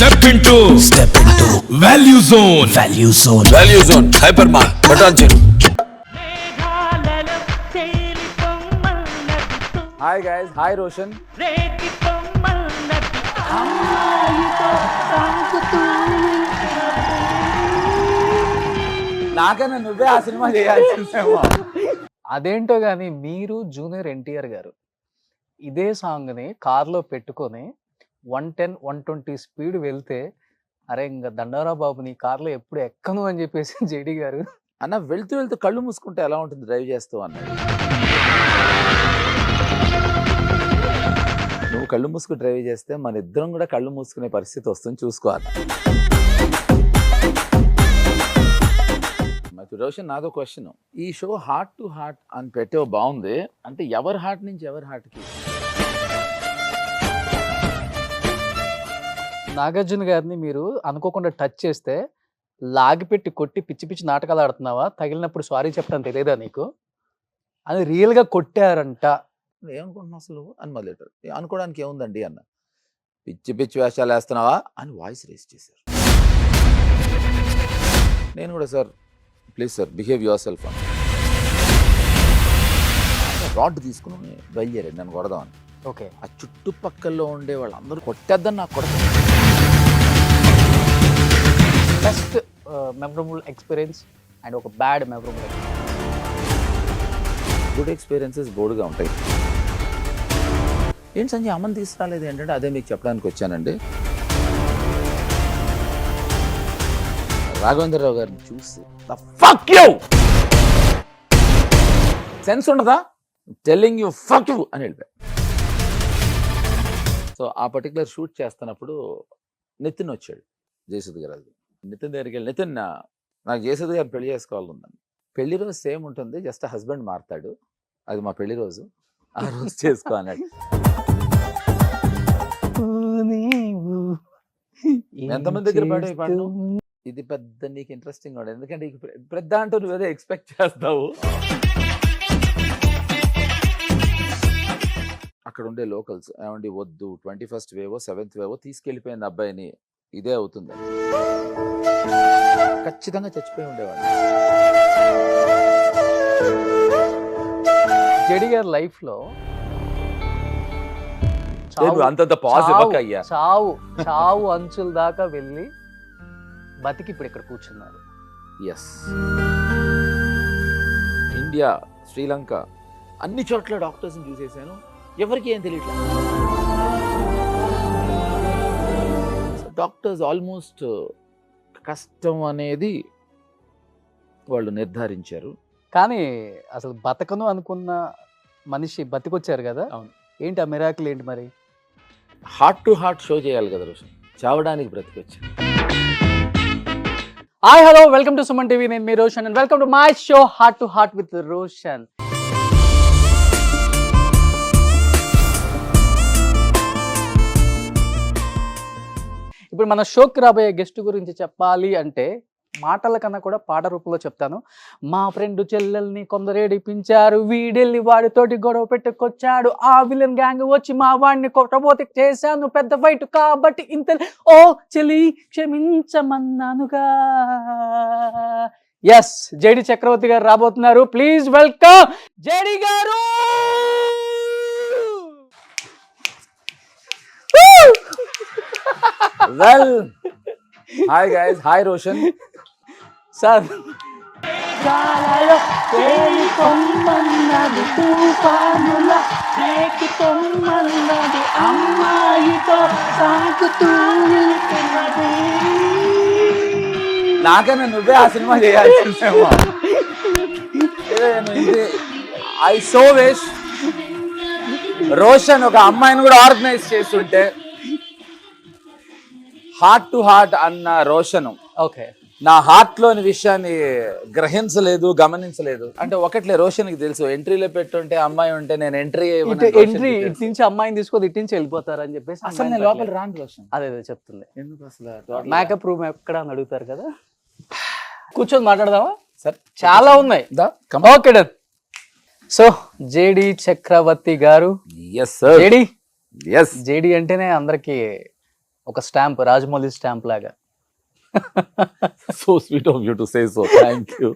Step into Value Zone. Value Zone. Hypermart. Patanjali. Hi guys, hi Roshan. నాకన్నా నువ్వే ఆ cinema చేయాల్సిందేమో. అదేంటో గానీ మీరు జూనియర్ ఎన్టీఆర్ గారు ఇదే సాంగ్ని కార్లో పెట్టుకొని 110, 120 స్పీడ్ వెళ్తే అరే ఇంకా దండారా బాబు నీ కార్లో ఎప్పుడు ఎక్కను అని చెప్పేసి జేడి గారు అన్న వెళ్తూ వెళ్తూ కళ్ళు మూసుకుంటే ఎలా ఉంటుంది డ్రైవ్ చేస్తూ అన్నాడు. నువ్వు కళ్ళు మూసుకుని డ్రైవ్ చేస్తే మన ఇద్దరం కూడా కళ్ళు మూసుకునే పరిస్థితి వస్తుంది, చూసుకోవాలి. రోషన్, నాదో క్వశ్చన్. ఈ షో హార్ట్ టు హార్ట్ అని పెట్టే బాగుంది అంటే ఎవరి హార్ట్ నుంచి ఎవరి హార్ట్కి? నాగార్జున గారిని మీరు అనుకోకుండా టచ్ చేస్తే లాగిపెట్టి కొట్టి పిచ్చి పిచ్చి నాటకాలు ఆడుతున్నావా, తగిలినప్పుడు సారీ చెప్తాను తెలియదా నీకు అని రియల్గా కొట్టారంట. ఏమనుకుంటున్నావు అసలు అని మొదలెట్టారు. అనుకోవడానికి ఏముందండి అన్న. పిచ్చి పిచ్చి వేషాలు వేస్తున్నావా అని వాయిస్ రేస్ చేశారు. నేను కూడా sir please sir behave your self అని రాడ్ తీసుకుని బయలుదేరాడు నన్ను కొడదామని. ఓకే, ఆ చుట్టుపక్కల్లో ఉండే వాళ్ళందరూ కొట్టేద్దని నాకు కొడతాను. బెస్ట్ మెమరబుల్ ఎక్స్పీరియన్స్ అండ్ ఒక బ్యాడ్ మెమరబుల్ గుడ్ ఎక్స్పీరియన్సెస్ బోర్డుగా ఉంటాయి. ఏంటి సంజయ్ అమ్మని తీసుకురాలేదు ఏంటంటే అదే మీకు చెప్పడానికి వచ్చానండి. రాఘవేంద్రరావు గారిని చూసి ఫక్ యూ సెన్స్ ఉండదా, టెల్లింగ్ యూ ఫక్ యూ అని వెళ్ళిపోయా. సో ఆ పర్టికులర్ షూట్ చేస్తున్నప్పుడు నితిన్ వచ్చాడు, జయసుధ్ గారు. నితిన్ దగ్గరికి వెళ్ళి, నితిన్ నాకు జయసుధ్ గారు పెళ్లి చేసుకోవాలనుందని. పెళ్లి రోజు సేమ్ ఉంటుంది, జస్ట్ హస్బెండ్ మారుతాడు, అది మా పెళ్లి రోజు, ఆ రోజు చేసుకో అన్నాడు. ఎంతమంది దగ్గర పాడే పాడు ఇది పెద్ద నీకు ఇంట్రెస్టింగ్ కూడా, ఎందుకంటే పెద్ద అంటూ నువ్వేదో ఎక్స్పెక్ట్ చేస్తావు. అక్కడ ఉండే లోకల్స్ ఏమండి వద్దు 21st వేవో 7th వేవో తీసుకెళ్ళిపోయింది అబ్బాయిని, ఇదే అవుతుంది, ఖచ్చితంగా చచ్చిపోయి ఉండేవాడు. జేడి గారి లైఫ్ లో అంతంత పాజిటివ్ అయ్యా, చావు అంచుల దాకా వెళ్ళి బతికి ఇప్పుడు ఇక్కడ కూర్చున్నారు. ఎస్, ఇండియా, శ్రీలంక అన్ని చోట్ల డాక్టర్స్ని చూసేసాను, ఎవరికి ఏం తెలియట్లేదు. డాక్టర్స్ ఆల్మోస్ట్ కష్టం అనేది వాళ్ళు నిర్ధారించారు. కానీ అసలు బతకను అనుకున్న మనిషి బతికొచ్చారు కదా. అవును. ఏంటి ఆ మిరాకిల్ ఏంటి మరి? హార్ట్ టు హార్ట్ షో చేయాలి కదా రోషన్, చావడానికి బ్రతికొచ్చారు. Hi hello, welcome to Suman TV. నేను మీ Roshan and welcome to my show heart to heart with Roshan. ఇప్పుడు మన షోకి రాబోయే గెస్ట్ గురించి చెప్పాలి అంటే మాటల కన్నా కూడా పాట రూపంలో చెప్తాను. మా ఫ్రెండ్ చెల్లెల్ని కొందరు ఏడిపించారు, వీడెళ్ళి వాడితోటి గొడవ పెట్టుకొచ్చాడు, ఆ విలన్ గ్యాంగ్ వచ్చి మా వాడిని కొట్టబోతే చేశాను పెద్ద ఫైట్ కాబట్టి ఇంత, ఓ చెల్లి క్షమించమన్నానుగా. ఎస్, జేడి చక్రవర్తి గారు రాబోతున్నారు. ప్లీజ్ వెల్కమ్ జేడి గారు. Well, hi guys, hi Roshan. Sir నాకన్నా నువ్వే ఆ సినిమా చేయాల్సిందేమో. ఐ సో విష్ రోషన్ ఒక అమ్మాయిని కూడా ఆర్గనైజ్ చేస్తుంటే. హార్ట్ టు హార్ట్ అన్న రోషన్ ఓకే, నా హార్ట్ లోని విషయాన్ని గ్రహించలేదు, గమనించలేదు. అంటే ఒకట్లే రోషన్కి తెలుసు, ఎంట్రీలో పెట్టుంటే అమ్మాయి ఉంటే నేను ఎంట్రీ ఎంట్రీ ఇటు నుంచి అమ్మాయిని తీసుకోదు, ఇటు నుంచి వెళ్ళిపోతారు అని చెప్పేసి అసలు నేను లోపల రాను రోషన్. అదే చెప్తుంది. ఎందుకు అసలు మేకప్ రూమ్ ఎక్కడ అని అడుగుతారు కదా. కూర్చొని మాట్లాడదామా? సార్ చాలా ఉన్నాయి. Okay done. So JD Chakravarthy గారు, yes sir. JD yes, JD అంటేనే అందరికి ఒక స్టాంప్, రాజమౌళి స్టాంప్ లాగా. So sweet of you to say so, thank you.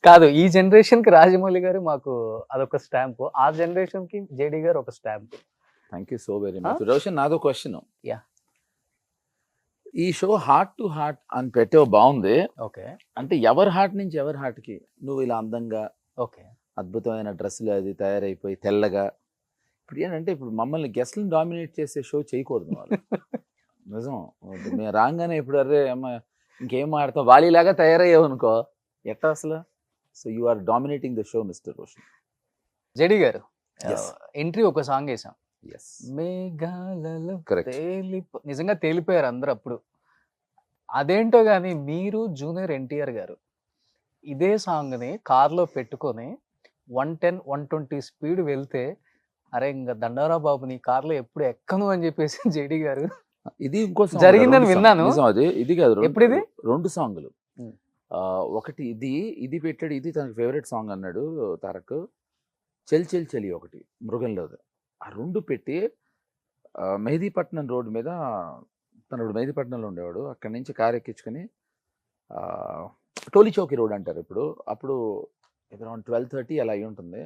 కాదు, ఈ జనరేషన్ కి రాజమౌళి గారు మాకు అదొక స్టాంప్, ఆ జనరేషన్ కి జేడి గారు ఒక stamp. Thank you so very much. Roshan, నాదో క్వశ్చన్. Yeah. ఈ షో హార్ట్ టు హార్ట్ అని పెట్టేవి బాగుంది. ఓకే అంటే ఎవరి హార్ట్ నుంచి ఎవరి హార్ట్కి నువ్వు ఇలా అందంగా ఓకే అద్భుతమైన డ్రెస్సులు అది తయారైపోయి తెల్లగా, ఇప్పుడు ఏంటంటే ఇప్పుడు మమ్మల్ని గెస్ట్లను డామినేట్ చేసే షో చేయకూడదు వాళ్ళు. నిజం, మేము రాగానే ఇప్పుడు అరే అమ్మ ఇంకేం ఆడతాం వాలీలాగా తయారయ్యావు అనుకో, ఎట్లా అసలు? So you are dominating the show mister Roshan. JD గారు Yes. ఎంట్రీ ఒక సాంగ్ వేసాం, ఎస్, మేఘాలలో కరెక్ట్. నిజంగా తేలిపోయారు అందరు అప్పుడు. అదేంటో కానీ మీరు జూనియర్ ఎన్టీఆర్ గారు ఇదే సాంగ్ని కార్లో పెట్టుకొని 110, 120 స్పీడ్ వెళ్తే అరే ఇంకా దండారా బాబు నీ కార్లో ఎప్పుడు ఎక్కను అని చెప్పేసి జేడి గారు ఇది ఇంకో song, జరిగిందని రెండు song. విన్నాను. నిజం, అది ఇది కాదు, ఎప్పుడు ఇది? రెండు సాంగ్లు. Hmm. ఒకటి ఇది పెట్టాడు, ఇది తనకి ఫేవరెట్ సాంగ్ అన్నాడు తారక్. చెల్ చెల్ చెలి ఒకటి మృగంలోది. ఆ రెండు పెట్టి మెహదీపట్నం రోడ్ మీద, తను మెహదీపట్నంలో ఉండేవాడు, అక్కడి నుంచి కారు ఎక్కించుకొని టోలీ చౌకీ రోడ్ అంటారు ఇప్పుడు, అప్పుడు అరౌండ్ 12:30 అలా అయి ఉంటుంది.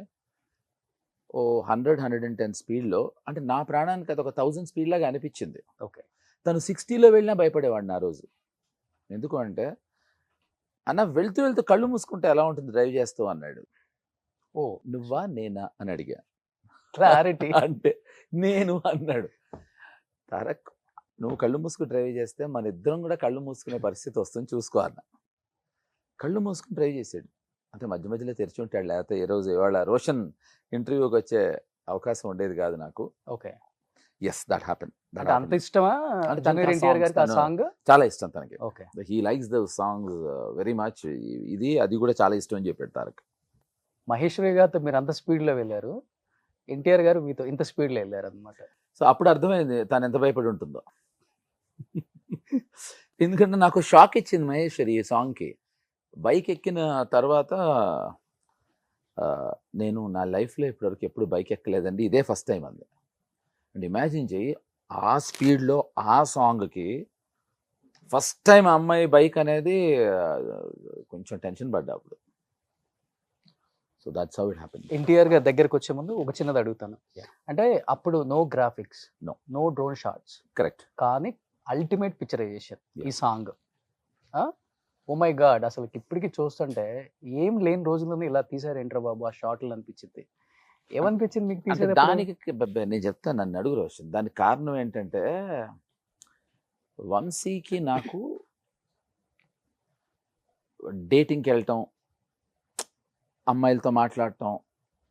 ఓ 100-110 స్పీడ్లో, అంటే నా ప్రాణానికి అది ఒక 1000 స్పీడ్ లాగా అనిపించింది. ఓకే తను 60లో వెళ్ళినా భయపడేవాడిని ఆ రోజు. ఎందుకు అంటే, అన్న వెళ్తూ వెళ్తూ కళ్ళు మూసుకుంటే ఎలా ఉంటుంది డ్రైవ్ చేస్తూ అన్నాడు. ఓ నువ్వా నేనా అని అడిగా. క్లారిటీ. అంటే నేను అన్నాడు. తారక్, నువ్వు కళ్ళు మూసుకుని డ్రైవ్ చేస్తే మన ఇద్దరం కూడా కళ్ళు మూసుకునే పరిస్థితి వస్తుంది చూసుకో అన్న. కళ్ళు మూసుకుని డ్రైవ్ చేసాడు. అంటే మధ్య మధ్యలో తెరిచి ఉంటాడు, లేకపోతే ఏ రోజు ఇవాళ రోషన్ ఇంటర్వ్యూకి వచ్చే అవకాశం ఉండేది కాదు నాకు. Okay, yes, that happen. అంటే అంత ఇష్టమా అంటే జూనియర్ తనకి ఆ ఎన్టీఆర్ గారికి ఆ songs సాంగ్? చాలా ఇష్టం తనకి. Okay, he likes the songs very much. ఇది అది కూడా చాలా ఇష్టం అని చెప్పాడు తారక్. మహేశ్వరి గారితో మీరు అంత స్పీడ్లో వెళ్ళారు, ఎన్టీఆర్ గారు మీతో ఇంత స్పీడ్లో వెళ్ళారు అనమాట. సో అప్పుడు అర్థమైంది తను ఎంత భయపడి ఉంటుందో. ఎందుకంటే నాకు షాక్ ఇచ్చింది మహేశ్వరి ఈ సాంగ్కి. బైక్ ఎక్కిన తర్వాత నేను నా లైఫ్లో ఇప్పటివరకు ఎప్పుడు బైక్ ఎక్కలేదండి, ఇదే ఫస్ట్ టైం అంది. అండ్ ఇమాజిన్ చెయ్యి, ఆ స్పీడ్లో ఆ సాంగ్కి ఫస్ట్ టైం అమ్మాయి బైక్ అనేది కొంచెం టెన్షన్ పడ్డా అప్పుడు. So that's how it happen. NTR గారి దగ్గరకు వచ్చే ముందు ఒక చిన్నది అడుగుతాను. Yeah. అంటే అప్పుడు no graphics, No. No drone shots, correct. కానీ అల్టిమేట్ పిక్చరైజేషన్ ఈ Yeah. Song. Oh my God, అసలు ఇప్పటికి చూస్తుంటే ఏం లేని రోజుల్లోనే ఇలా తీసారు ఏంట్రా బాబు ఆ షాట్లు అనిపించింది. ఏమనిపించింది మీకు అంటే తీసేది? దానికి నేను చెప్తాను, నన్ను అడుగు రోషన్. దానికి కారణం ఏంటంటే, వంశీకి నాకు డేటింగ్కి వెళ్ళటం, అమ్మాయిలతో మాట్లాడటం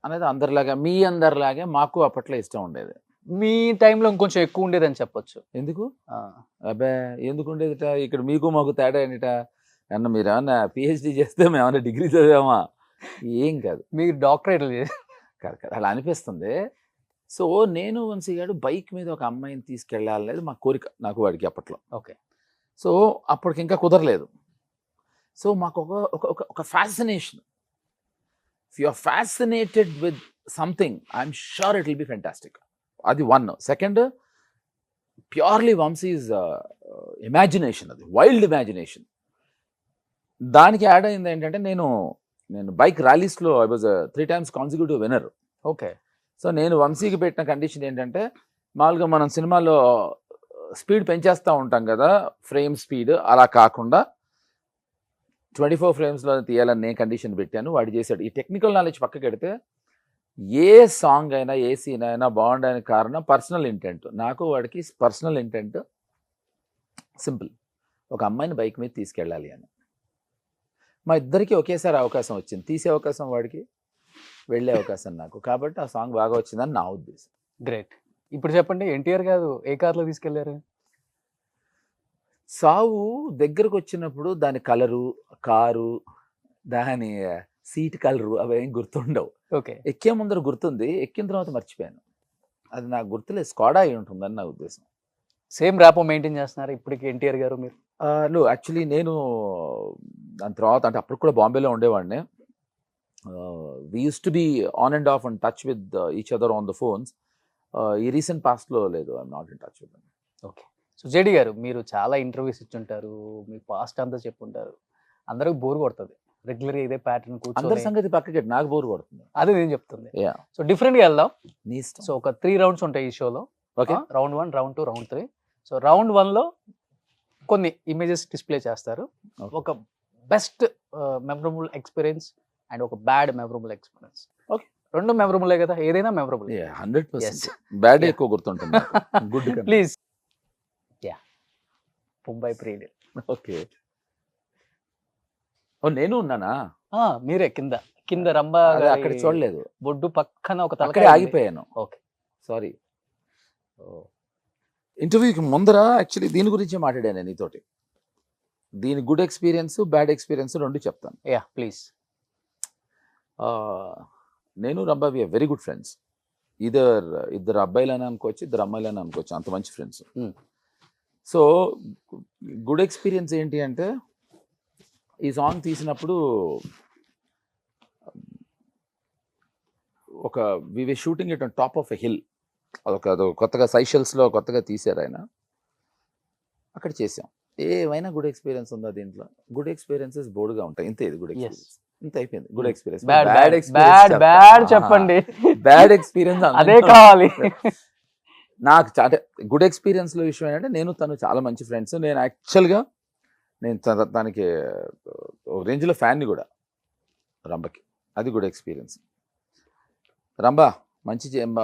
అనేది మీ అందరిలాగే మాకు అప్పట్లో ఇష్టం ఉండేది. మీ టైంలో ఇంకొంచెం ఎక్కువ ఉండేదని చెప్పొచ్చు. ఎందుకు అబ్బే ఎందుకు ఉండేదిట? ఇక్కడ మీకు మాకు తేడా ఏంటిట? అన్న మీరు ఏమన్నా పిహెచ్డి చేస్తే మేము ఏమన్నా డిగ్రీ చదివామా? ఏం కాదు, మీరు డాక్టరేట్లు చేసి కాదు కాదు అలా అనిపిస్తుంది. సో నేను వంశీ గారు బైక్ మీద ఒక అమ్మాయిని తీసుకెళ్ళాలనేది మా కోరిక, నాకు వాడికి అప్పట్లో. ఓకే, సో అప్పటికి ఇంకా కుదరలేదు. సో మాకు ఒక fascination. If you are fascinated with something, I'm sure it will be fantastic. అది one. Second, purely Vamsi's imagination, అది వైల్డ్ ఇమాజినేషన్. దానికి యాడ్ అయింది ఏంటంటే, నేను బైక్ ర్యాలీస్లో I was 3 times consecutive winner. Okay, so నేను వంశీకి పెట్టిన కండిషన్ ఏంటంటే, మామూలుగా మనం సినిమాలో స్పీడ్ పెంచేస్తూ ఉంటాం కదా, ఫ్రేమ్ స్పీడ్, అలా కాకుండా 24 ఫ్రేమ్స్లో తీయాలని నేను కండిషన్ పెట్టాను. వాడు చేశాడు. ఈ టెక్నికల్ నాలెడ్జ్ పక్కకి పెడితే, ఏ సాంగ్ అయినా ఏ సీన్ అయినా బాగుండడానికి కారణం పర్సనల్ ఇంటెంట్. నాకు వాడికి పర్సనల్ ఇంటెంట్ సింపుల్, ఒక అమ్మాయిని బైక్ మీద తీసుకెళ్ళాలి అని. మా ఇద్దరికి ఒకేసారి అవకాశం వచ్చింది, తీసే అవకాశం వాడికి, వెళ్ళే అవకాశం నాకు. కాబట్టి ఆ సాంగ్ బాగా వచ్చిందని నా ఉద్దేశం. గ్రేట్. ఇప్పుడు చెప్పండి, ఎన్టీఆర్ గారు ఏ కార్లో తీసుకెళ్లారు? సావు దగ్గరకు వచ్చినప్పుడు దాని కలరు, కారు, దాని సీట్ కలరు అవేం గుర్తుండవు. ఓకే, ఎక్కే ముందర గుర్తుంది, ఎక్కిన తర్వాత మర్చిపోయాను. అది నాకు గుర్తులేదు, స్కాడా అయి ఉంటుందని నా ఉద్దేశం. సేమ్ ర్యాపో మెయింటైన్ చేస్తున్నారు ఇప్పటికి ఎన్టీఆర్ గారు మీరు? యాక్చువల్లీ నేను దాని తర్వాత, అంటే అప్పుడు కూడా బాంబేలో ఉండేవాడిని. We use to be on and off and touch with each other on the phones. ఈ రీసెంట్ పాస్ట్లో లేదు, I'm not in touch with. Okay, so JD గారు, మీరు చాలా ఇంటర్వ్యూస్ ఇచ్చుంటారు, మీ పాస్ట్ అంతా చెప్పుంటారు, అందరికి బోర్ కొడుతుంది రెగ్యులర్గా ఇదే ప్యాటర్న్ అందరి కూర్చొని. సంగతి పక్కకి నాకు బోర్ కొడుతుంది. అదే నేను చెప్తుంది. యా, సో డిఫరెంట్గా వెళ్దాం. నీ ఇష్టం. సో ఒక 3 రౌండ్స్ ఉంటాయి ఈ షోలో. Okay, round 1, round 2, round 3. So round 1లో కొన్ని ఇమేజెస్ డిస్ప్లే చేస్తారు. Okay. ఒక బెస్ట్ మెమరబుల్ ఎక్స్పీరియన్స్ అండ్ ఒక బ్యాడ్ మెమరబుల్ ఎక్స్పీరియన్స్. Okay. రెండు మెమరబులే కదా, ఏదైనా మెమరబుల్. 100%. Bad Yeah. ఎక్కువ గుర్తుంటుంది. గుడ్. ప్లీజ్. యా, ముంబై ప్రీడియల్. ఓకే. ఓ, నేను ఉన్నానా? మీరే కింద రంభ అదే, అక్కడ చూడలేదు. బొడ్డు పక్కన ఒక అక్కడే తలకాయ ఉంది. ఆగిపోయాను. ఓకే. సారీ. ఇంటర్వ్యూకి ముందర యాక్చువల్లీ దీని గురించి మాట్లాడాను నేను నీతోటి. దీని గుడ్ ఎక్స్పీరియన్స్, బ్యాడ్ ఎక్స్పీరియన్స్ రెండు చెప్తాను. Yeah please. నేను Rambha we are very good friends. ఇద్దరు అబ్బాయిలని అనుకోవచ్చు, ఇద్దరు అమ్మాయిలని అనుకోవచ్చు, అంత మంచి friends. Hmm. So good experience ఏంటి అంటే, ఈ సాంగ్ తీసినప్పుడు ఒక we were shooting it on top of a hill. అదొక కొత్తగా సైషల్స్లో కొత్తగా తీశారు ఆయన. అక్కడ చేసాం. ఏమైనా గుడ్ ఎక్స్పీరియన్స్ ఉందా దీంట్లో? గుడ్ ఎక్స్పీరియన్సెస్ బోర్డుగా ఉంటాయి. ఇంతే, ఇది గుడ్ ఎక్స్పీరియన్స్. ఇంత అయిపోయింది. Good experience. బ్యాడ్ చెప్పండి. బ్యాడ్ ఎక్స్పీరియన్స్ అదే కావాలి. నాకు చాలా గుడ్ ఎక్స్పీరియన్స్లో విషయం ఏంటంటే, నేను తను చాలా మంచి ఫ్రెండ్స్. నేను యాక్చువల్గా దానికి ఒక రేంజ్లో ఫ్యాన్ని కూడా రంభకి. అది గుడ్ ఎక్స్పీరియన్స్. రంభా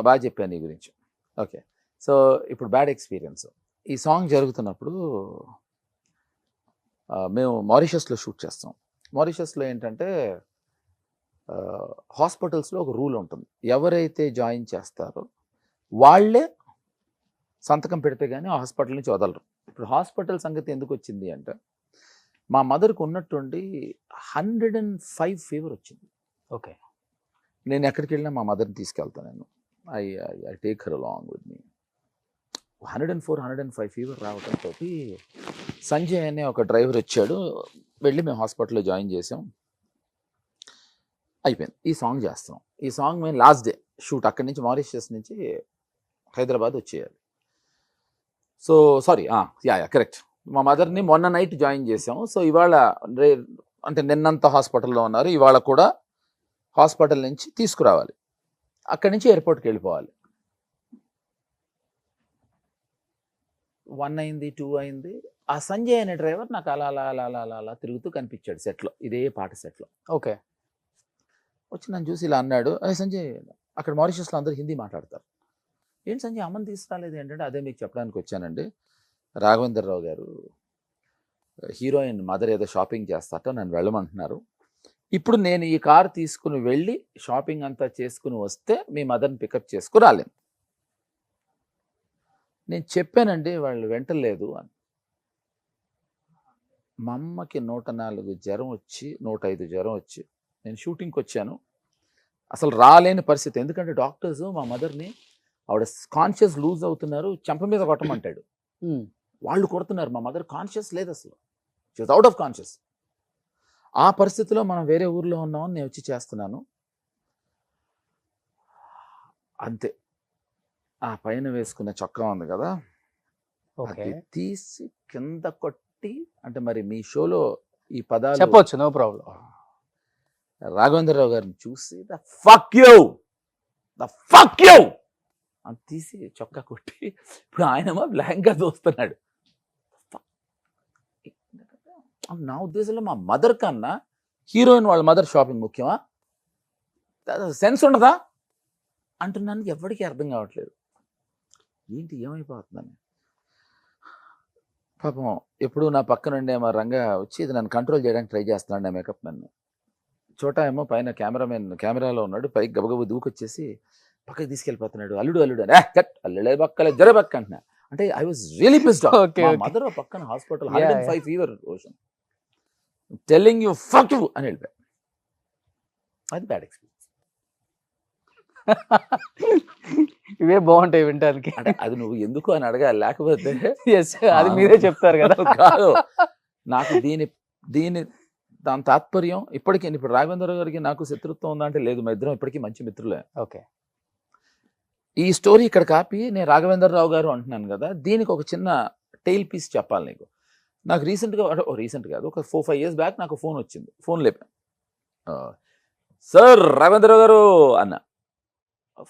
బాగా చెప్పాను నీ గురించి. ఓకే. సో ఇప్పుడు బ్యాడ్ ఎక్స్పీరియన్స్. ఈ సాంగ్ జరుగుతున్నప్పుడు మేము మారిషస్లో షూట్ చేస్తాం. మారిషస్లో ఏంటంటే హాస్పిటల్స్లో ఒక రూల్ ఉంటుంది, ఎవరైతే జాయిన్ చేస్తారో వాళ్ళే సంతకం పెడితే కానీ ఆ హాస్పిటల్ నుంచి వదలరు. ఇప్పుడు హాస్పిటల్ సంగతి ఎందుకు వచ్చింది అంటే, మా మదర్కి ఉన్నట్టుండి 105 ఫీవర్ వచ్చింది. ఓకే. నేను ఎక్కడికి వెళ్ళినా మా మదర్ని తీసుకెళ్తాను. నేను I take her along with me. 104, 105 fever రావడంతో సంజయ్ అనే ఒక డ్రైవర్ వచ్చాడు. వెళ్ళి మేము హాస్పిటల్లో జాయిన్ చేసాం. అయిపోయింది. ఈ సాంగ్ చేస్తున్నాం. ఈ సాంగ్ మేము లాస్ట్ డే షూట్ అక్కడి నుంచి మారిషస్ నుంచి హైదరాబాద్ వచ్చేయాలి. So sorry, correct. మా మదర్ని మొన్న నైట్ జాయిన్ చేసాం. సో ఇవాళ అంటే నిన్నంత హాస్పిటల్లో ఉన్నారు, ఇవాళ కూడా హాస్పిటల్ నుంచి తీసుకురావాలి. అక్కడి నుంచి ఎయిర్పోర్ట్కి వెళ్ళిపోవాలి. 1 అయింది, 2 అయింది. ఆ సంజయ్ అనే డ్రైవర్ నాకు అలా అలా అలా అలా అలా అలా తిరుగుతూ కనిపించాడు సెట్లో, ఇదే పాట సెట్లో. ఓకే. వచ్చి నన్ను చూసి ఇలా అన్నాడు, అదే సంజయ్, అక్కడ మారిషస్లో అందరూ హిందీ మాట్లాడతారు, ఏంటి సంజయ్ అమ్మని తీసుకురాలేదు ఏంటంటే, అదే మీకు చెప్పడానికి వచ్చానండి. రాఘవేంద్రరావు గారు హీరోయిన్ మదర్ ఏదో షాపింగ్ చేస్తారట, నన్ను వెళ్ళమంటున్నారు. ఇప్పుడు నేను ఈ కారు తీసుకుని వెళ్ళి షాపింగ్ అంతా చేసుకుని వస్తే మీ మదర్ని పికప్ చేసుకుని రాలేను. నేను చెప్పానండి, వాళ్ళు వెంటలేదు అని. మా అమ్మకి 104 జ్వరం వచ్చి 105 జ్వరం వచ్చి నేను షూటింగ్కి వచ్చాను. అసలు రాలేని పరిస్థితి. ఎందుకంటే డాక్టర్స్ మా మదర్ని, ఆవిడ కాన్షియస్ లూజ్ అవుతున్నారు, చెంప మీద కొట్టమంటాడు. వాళ్ళు కొడుతున్నారు. మా మదర్ కాన్షియస్ లేదు అసలు, షీఈస్ అవుట్ ఆఫ్ కాన్షియస్. ఆ పరిస్థితిలో మనం వేరే ఊర్లో ఉన్నామని నేను వచ్చి చేస్తున్నాను. అంతే. ఆ పైన వేసుకున్న చొక్కా ఉంది కదా, ఓకే. అది తీసి కింద కొట్టి, అంటే మరి మీ షోలో ఈ పదాలు చెప్పొచ్చు, నో ప్రాబ్లం. రాఘవేంద్రరావు గారిని చూసి ద ఫక్ యూ అని తీసి చొక్కా కొట్టి, ఇప్పుడు ఆయనమో బ్లాంక్గా దోస్తున్నాడు. నా ఉద్దేశంలో మా మదర్ కన్నా హీరోయిన్ వాళ్ళ మదర్ షాపింగ్ ముఖ్యమా? సెన్స్ ఉండదా అంటున్నాను. ఎవరికి అర్థం కావట్లేదు, ఏంటి ఏమైపోతుందని. పాపం ఎప్పుడు నా పక్కన ఉండే మా రంగా వచ్చి ఇది నన్ను కంట్రోల్ చేయడానికి ట్రై చేస్తున్నాడు, నా మేకప్ మ్యాన్. చోటా ఏమో పైన కెమెరాలో ఉన్నాడు, పైకి గబగబు దూకొచ్చేసి పక్కకి తీసుకెళ్ళిపోతున్నాడు. అల్లుడు అని, అల్లుడే పక్కలే జరే పక్క అంటున్నా. అంటే I was really pissed off. Okay, okay. Mother పక్కన hospital, 105 fever, ocean telling you fuck you అని వెళ్ళిపోయా. అది బ్యాడ్ ఎక్స్పీరియన్స్. ఇవే బాగుంటాయి వినడానికి. అంటే అది నువ్వు ఎందుకు అని అడగాలి, లేకపోతే ఎస్, అది మీరే చెప్తారు కదా. కాదు, నాకు దాని తాత్పర్యం ఇప్పటికీ. ఇప్పుడు రాఘవేంద్ర గారికి నాకు శత్రుత్వం ఉందంటే లేదు, మా ఇద్దరం ఇప్పటికీ మంచి మిత్రులే. ఓకే. ఈ స్టోరీ ఇక్కడ కాపీ నేను రాఘవేంద్రరావు గారు అంటున్నాను కదా, దీనికి ఒక చిన్న టెయిల్ పీస్ చెప్పాలి నీకు. నాకు రీసెంట్గా కాదు, ఒక 4-5 years బ్యాక్ నాకు ఫోన్ వచ్చింది. ఫోన్ లేపా, సార్ రాఘవేంద్ర గారు అన్న.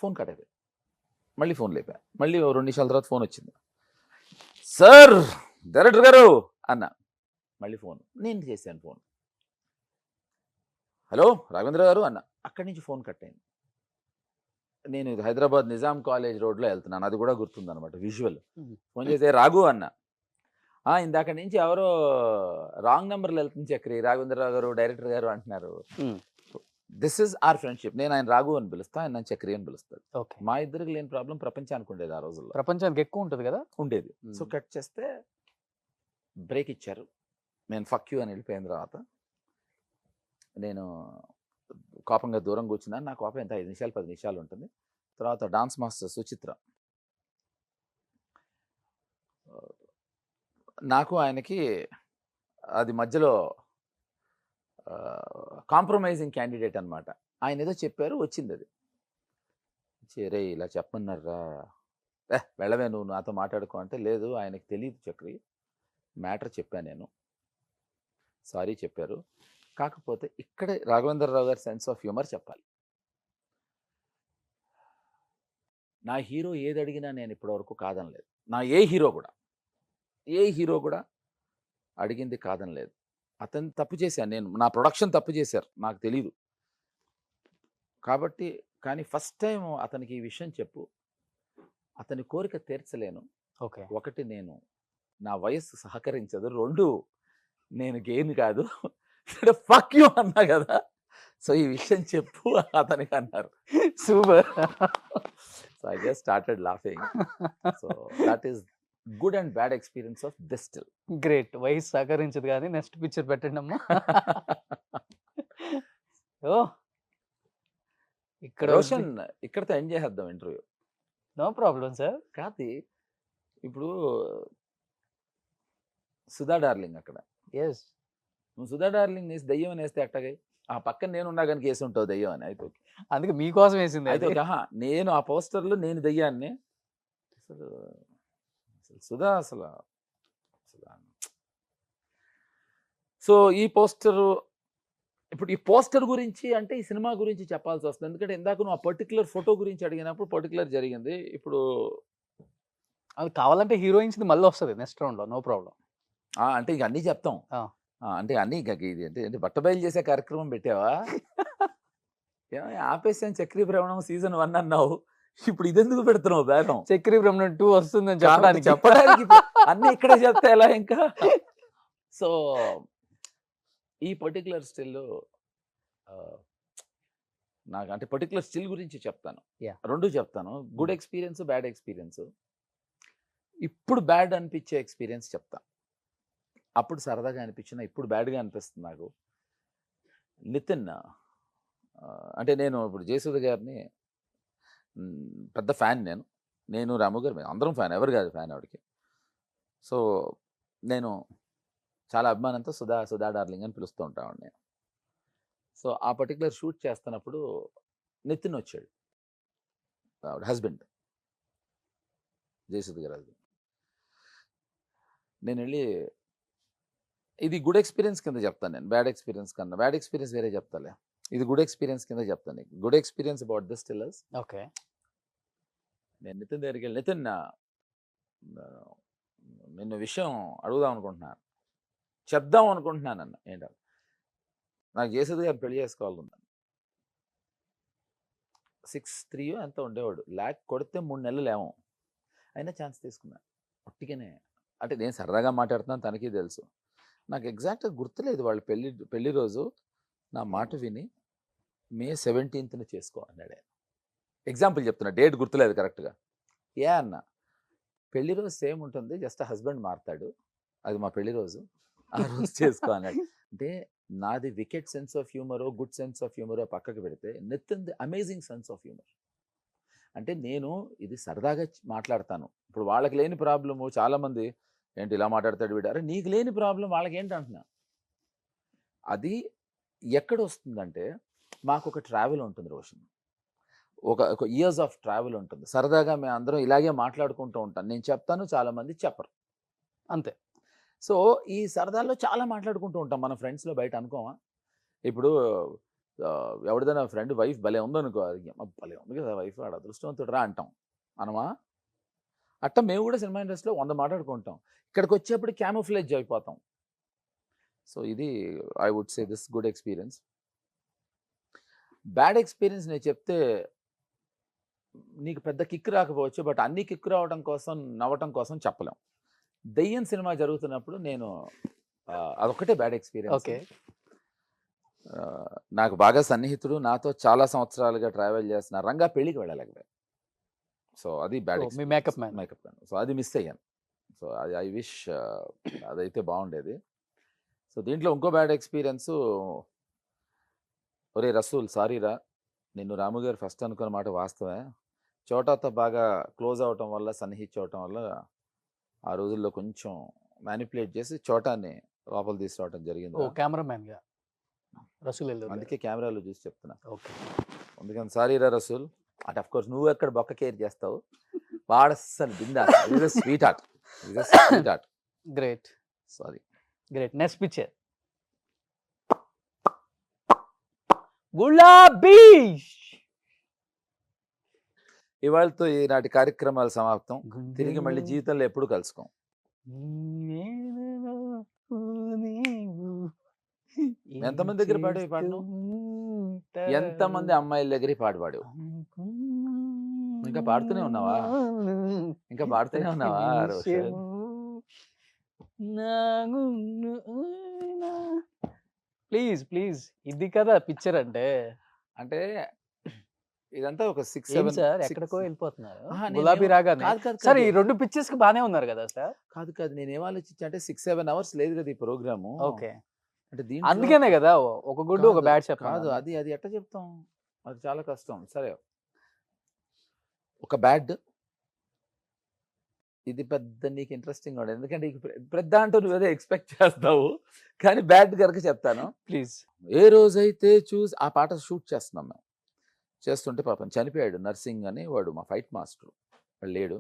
ఫోన్ కట్ అయిపోయింది. మళ్ళీ ఫోన్ లేపా, మళ్ళీ 2 నిమిషాల తర్వాత ఫోన్ వచ్చింది. సార్ డైరెక్టర్ గారు అన్న. మళ్ళీ ఫోన్ నేను చేశాను. ఫోన్ హలో రాఘవేంద్ర గారు అన్న. అక్కడి నుంచి ఫోన్ కట్ అయింది. నేను హైదరాబాద్ నిజాం కాలేజ్ రోడ్లో వెళ్తున్నాను, అది కూడా గుర్తుందనమాట విజువల్. ఫోన్ చేస్తే రాఘు అన్న. ఇందాక నుంచి ఎవరో రాంగ్ నెంబర్లు వెళ్తుంది చక్రి, రాఘవేంద్రరావు గారు డైరెక్టర్ గారు అంటున్నారు. This is our friendship. నేను ఆయన రాఘు అని పిలుస్తా, ఆయన నన్ను చక్రి అని పిలుస్తాడు. మా ఇద్దరికి లేని ప్రాబ్లం ప్రపంచానికి ఉండేది. ఆ రోజుల్లో ప్రపంచానికి ఎక్కువ ఉంటుంది కదా, ఉండేది. సో కట్ చేస్తే బ్రేక్ ఇచ్చారు. నేను ఫక్ యూ అని వెళ్ళిపోయిన తర్వాత నేను కోపంగా దూరం కూర్చున్నాను. నా కోపం ఎంత 5 నిమిషాలు 10 నిమిషాలు ఉంటుంది. తర్వాత డాన్స్ మాస్టర్ సుచిత్ర, నాకు ఆయనకి అది మధ్యలో కాంప్రమైజింగ్ క్యాండిడేట్ అనమాట. ఆయన ఏదో చెప్పారు, వచ్చింది అది. రే ఇలా చెప్పన్నారా, వెళ్ళవే నువ్వు నాతో మాట్లాడుకో అంటే, లేదు ఆయనకి తెలియదు చక్రి, మ్యాటర్ చెప్పాను నేను, సారీ చెప్పారు. కాకపోతే ఇక్కడే రాఘవేంద్రరావు గారి సెన్స్ ఆఫ్ హ్యూమర్ చెప్పాలి. నా హీరో ఏది అడిగినా నేను ఇప్పటివరకు కాదనలేదు. నా ఏ హీరో కూడా అడిగింది కాదనలేదు. అతను తప్పు చేశాను నేను, నా ప్రొడక్షన్ తప్పు చేశారు, నాకు తెలీదు. కాబట్టి కానీ ఫస్ట్ టైం అతనికి ఈ విషయం చెప్పు, అతని కోరిక తీర్చలేను. ఒకటి, నేను నా వయస్సు సహకరించదు. 2, నేను గెయిన్ కాదు. ఫక్ యూ అన్నా కదా, సో ఈ విషయం చెప్పు అతనికి అన్నారు. Super. So I just started laughing. So that is good and bad experience of this still. Great. వయసు సహకరించదు కానీ నెక్స్ట్ పిక్చర్ పెట్టండి అమ్మా. ఓ ఇక్కడ రోషన్ ఇక్కడతో ఎండ్ చేసేద్దాం ఇంటర్వ్యూ. No problem sir. కాదు ఇప్పుడు సుధా డార్లింగ్ అక్కడ, ఎస్ నువ్వు సుధా డార్లింగ్ వేసి దయ్యం అని వేస్తే అట్టగా ఆ పక్కన నేను ఉన్నా కానీ కేసు ఉంటావు దయ్యం అని. అయితే అందుకే మీకోసం వేసింది. అయితే నేను ఆ పోస్టర్లో నేను దయ్యాన్ని. అసలు సుధా అసలు సో ఈ పోస్టరు, ఇప్పుడు ఈ పోస్టర్ గురించి అంటే ఈ సినిమా గురించి చెప్పాల్సి వస్తుంది. ఎందుకంటే ఇందాక నువ్వు ఆ పర్టికులర్ ఫోటో గురించి అడిగినప్పుడు పర్టికులర్ జరిగింది. ఇప్పుడు అది కావాలంటే హీరోయిన్స్ మళ్ళీ వస్తుంది నెక్స్ట్ రౌండ్లో, నో ప్రాబ్లం. అంటే ఇక అన్నీ చెప్తాం. అంటే అన్నీ ఇది అంటే బట్ట బయలు చేసే కార్యక్రమం పెట్టావా? ఆపేసాను చక్రీ భ్రమణం సీజన్ 1 అన్నావు, ఇప్పుడు ఇదెందుకు పెడుతున్నావు బేరం? చక్రీ భ్రమణం 2 వస్తుందని చెప్పడానికి అన్నీ ఇక్కడే చెప్తే ఎలా ఇంకా? సో ఈ పర్టికులర్ స్టిల్ నాకు అంటే పర్టికులర్ స్టిల్ గురించి చెప్తాను. 2 చెప్తాను, గుడ్ ఎక్స్పీరియన్స్, బ్యాడ్ ఎక్స్పీరియన్స్. ఇప్పుడు బ్యాడ్ అనిపించే ఎక్స్పీరియన్స్ చెప్తా. అప్పుడు సరదాగా అనిపించిన, ఇప్పుడు బ్యాడ్గా అనిపిస్తుంది నాకు. నితిన్ అంటే నేను ఇప్పుడు జయసుధ గారిని పెద్ద ఫ్యాన్. నేను రాము గారు అందరం ఫ్యాన్, ఎవరు కాదు ఫ్యాన్ ఆవిడకి. సో నేను చాలా అభిమానంతో సుధా డార్లింగ్ అని పిలుస్తూ ఉంటామండి. సో ఆ పర్టికులర్ షూట్ చేస్తున్నప్పుడు నితిన్ వచ్చాడు, ఆవిడ హస్బెండ్, జయసుధ గారు హస్బెండ్. నేను వెళ్ళి, ఇది గుడ్ ఎక్స్పీరియన్స్ కింద చెప్తాను నేను, బ్యాడ్ ఎక్స్పీరియన్స్ కన్నా. బ్యాడ్ ఎక్స్పీరియన్స్ వేరే చెప్తాలే, ఇది గుడ్ ఎక్స్పీరియన్స్ కింద చెప్తాను నీకు. Good experience about this stills. Okay. నేను నితిన్ దగ్గరికి వెళ్ళి, నితిన్ నిన్ను విషయం అడుగుదాం అనుకుంటున్నాను, చెప్దాం అనుకుంటున్నాను అన్న. ఏంటో నాకు జయసుధ గారు పెళ్లి చేసుకోవాలనుందని. 6'3" ఎంత ఉండేవాడు, ల్యాక్ కొడితే 3 నెలలు ఏమో, అయినా ఛాన్స్ తీసుకున్నాను ఒట్టిగానే. అంటే నేను సరదాగా మాట్లాడుతున్నాను, తనకి తెలుసు. నాకు ఎగ్జాక్ట్గా గుర్తులేదు వాళ్ళ పెళ్లి రోజు. నా మాట విని May 17th చేసుకో అన్నాడు. ఎగ్జాంపుల్ చెప్తున్నా, డేట్ గుర్తులేదు కరెక్ట్గా. అన్న పెళ్లి రోజు సేమ్ ఉంటుంది, జస్ట్ హస్బెండ్ మారుతాడు, అది మా పెళ్లి రోజు, ఆ రోజు చేసుకో అన్నాడు. అంటే నాది వికెట్ సెన్స్ ఆఫ్ హ్యూమరో గుడ్ సెన్స్ ఆఫ్ హ్యూమరో పక్కకు పెడితే, Nitin the amazing sense of humour. అంటే నేను ఇది సరదాగా మాట్లాడతాను. ఇప్పుడు వాళ్ళకి లేని ప్రాబ్లము, చాలామంది ఏంటి ఇలా మాట్లాడతాడు వీడారు, నీకు లేని ప్రాబ్లం వాళ్ళకి ఏంటి అంటున్నా. అది ఎక్కడ వస్తుందంటే, మాకు ఒక ట్రావెల్ ఉంటుంది రోషన్, ఒక ఇయర్స్ ఆఫ్ ట్రావెల్ ఉంటుంది. సరదాగా మేము అందరం ఇలాగే మాట్లాడుకుంటూ ఉంటాం. నేను చెప్తాను, చాలామంది చెప్పరు. అంతే. సో ఈ సరదాల్లో చాలా మాట్లాడుకుంటూ ఉంటాం మన ఫ్రెండ్స్లో, బయట అనుకోమా. ఇప్పుడు ఎవరిదైనా ఫ్రెండ్ వైఫ్ భలే ఉందనుకో, భలే ఉంది కదా వైఫ్, ఆడ అదృష్టవంతుడు రా అంటాం అనమా. అట్ట మేము కూడా సినిమా ఇండస్ట్రీలో 100 మాట్లాడుకుంటాం. ఇక్కడికి వచ్చేప్పుడు క్యామోఫ్లేజ్ అయిపోతాం. సో ఇది I would say this good experience. Bad experience నేను చెప్తే నీకు పెద్ద కిక్ రాకపోవచ్చు, బట్ అన్ని కిక్ రావడం కోసం, నవ్వటం కోసం చెప్పలేం. దెయ్యం సినిమా జరుగుతున్నప్పుడు నేను అదొక్కటే బ్యాడ్ ఎక్స్పీరియన్స్. ఓకే. నాకు బాగా సన్నిహితుడు, నాతో చాలా సంవత్సరాలుగా ట్రావెల్ చేస్తున్న రంగా పెళ్ళికి వెళ్ళలేకపోయా. సో అది బ్యాడ్ మీ makeup man. Makeup man. So అది మిస్ అయ్యాను. సో అది ఐ విష్ అదైతే బాగుండేది. సో దీంట్లో ఇంకో బ్యాడ్ ఎక్స్పీరియన్స్, ఒరే రసూల్ సారీరా, నిన్ను రాము గారు ఫస్ట్ అనుకున్న మాట వాస్తవే. చోటాతో బాగా క్లోజ్ అవటం వల్ల, సన్నిహిత్ అవటం వల్ల ఆ రోజుల్లో కొంచెం మ్యానిపులేట్ చేసి చోటాన్ని లోపల తీసుకురావటం జరిగింది. ఓ కెమెరామ్యాన్ గా రసూల్ అందుకే కెమెరాలో చూసి చెప్తున్నా. ఓకే. అందుకని సారీరా రసూల్. అంటే అఫ్ కోర్స్ నువ్వు ఎక్కడ బొక్క కేర్ చేస్తావు, వాడస్సలు బిందా. Sweetheart, sweetheart. Great. Sorry. Great. Next picture. గులాబీ. ఇవాళతో ఈనాటి కార్యక్రమాలు సమాప్తం. తిరిగి మళ్ళీ జీవితంలో ఎప్పుడు కలుసుకోం. ఎంతమంది దగ్గర పాడేవి పాడను, ఎంతమంది అమ్మాయిల దగ్గర పాడవాడు. ఇంకా పాడుతూనే ఉన్నావా, ఇంకా పాడుతూనే ఉన్నావా రోషన్? ప్లీజ్ ప్లీజ్, ఇది కదా పిక్చర్ అంటే. అంటే ఇదంతా ఒక 6-7 సార్ ఎక్కడికో వెళ్ళిపోతున్నారు. ఆహా, గులాబీ రాగానే కాదు కాదు సార్, ఈ కాదు. 2 పిక్చర్స్ కి బానే ఉన్నారు కదా సార్. కాదు కాదు, నేను ఏం ఆలోచించా అంటే 6-7 అవర్స్ లేదు కదా ఈ ప్రోగ్రాము. ఓకే. అంటే అందుకనే కదా ఒక గుడ్ ఒక బ్యాడ్ కాదు, చెప్పాను. అది అది ఎట్లా చెప్తాం, అది చాలా కష్టం. సరే, ఒక బ్యాడ్, ఇది పెద్ద నీకు ఇంట్రెస్టింగ్ ఉండదు, ఎందుకంటే పెద్ద అంటూ నువ్వు ఏదో ఎక్స్పెక్ట్ చేస్తావు, కానీ బ్యాడ్ కనుక చెప్తాను. ప్లీజ్. ఏ రోజైతే చూసి ఆ పాట షూట్ చేస్తున్నాం మేము, చేస్తుంటే పాపం చనిపోయాడు నర్సింగ్ అని, వాడు మా ఫైట్ మాస్టర్, వాడు లేడు.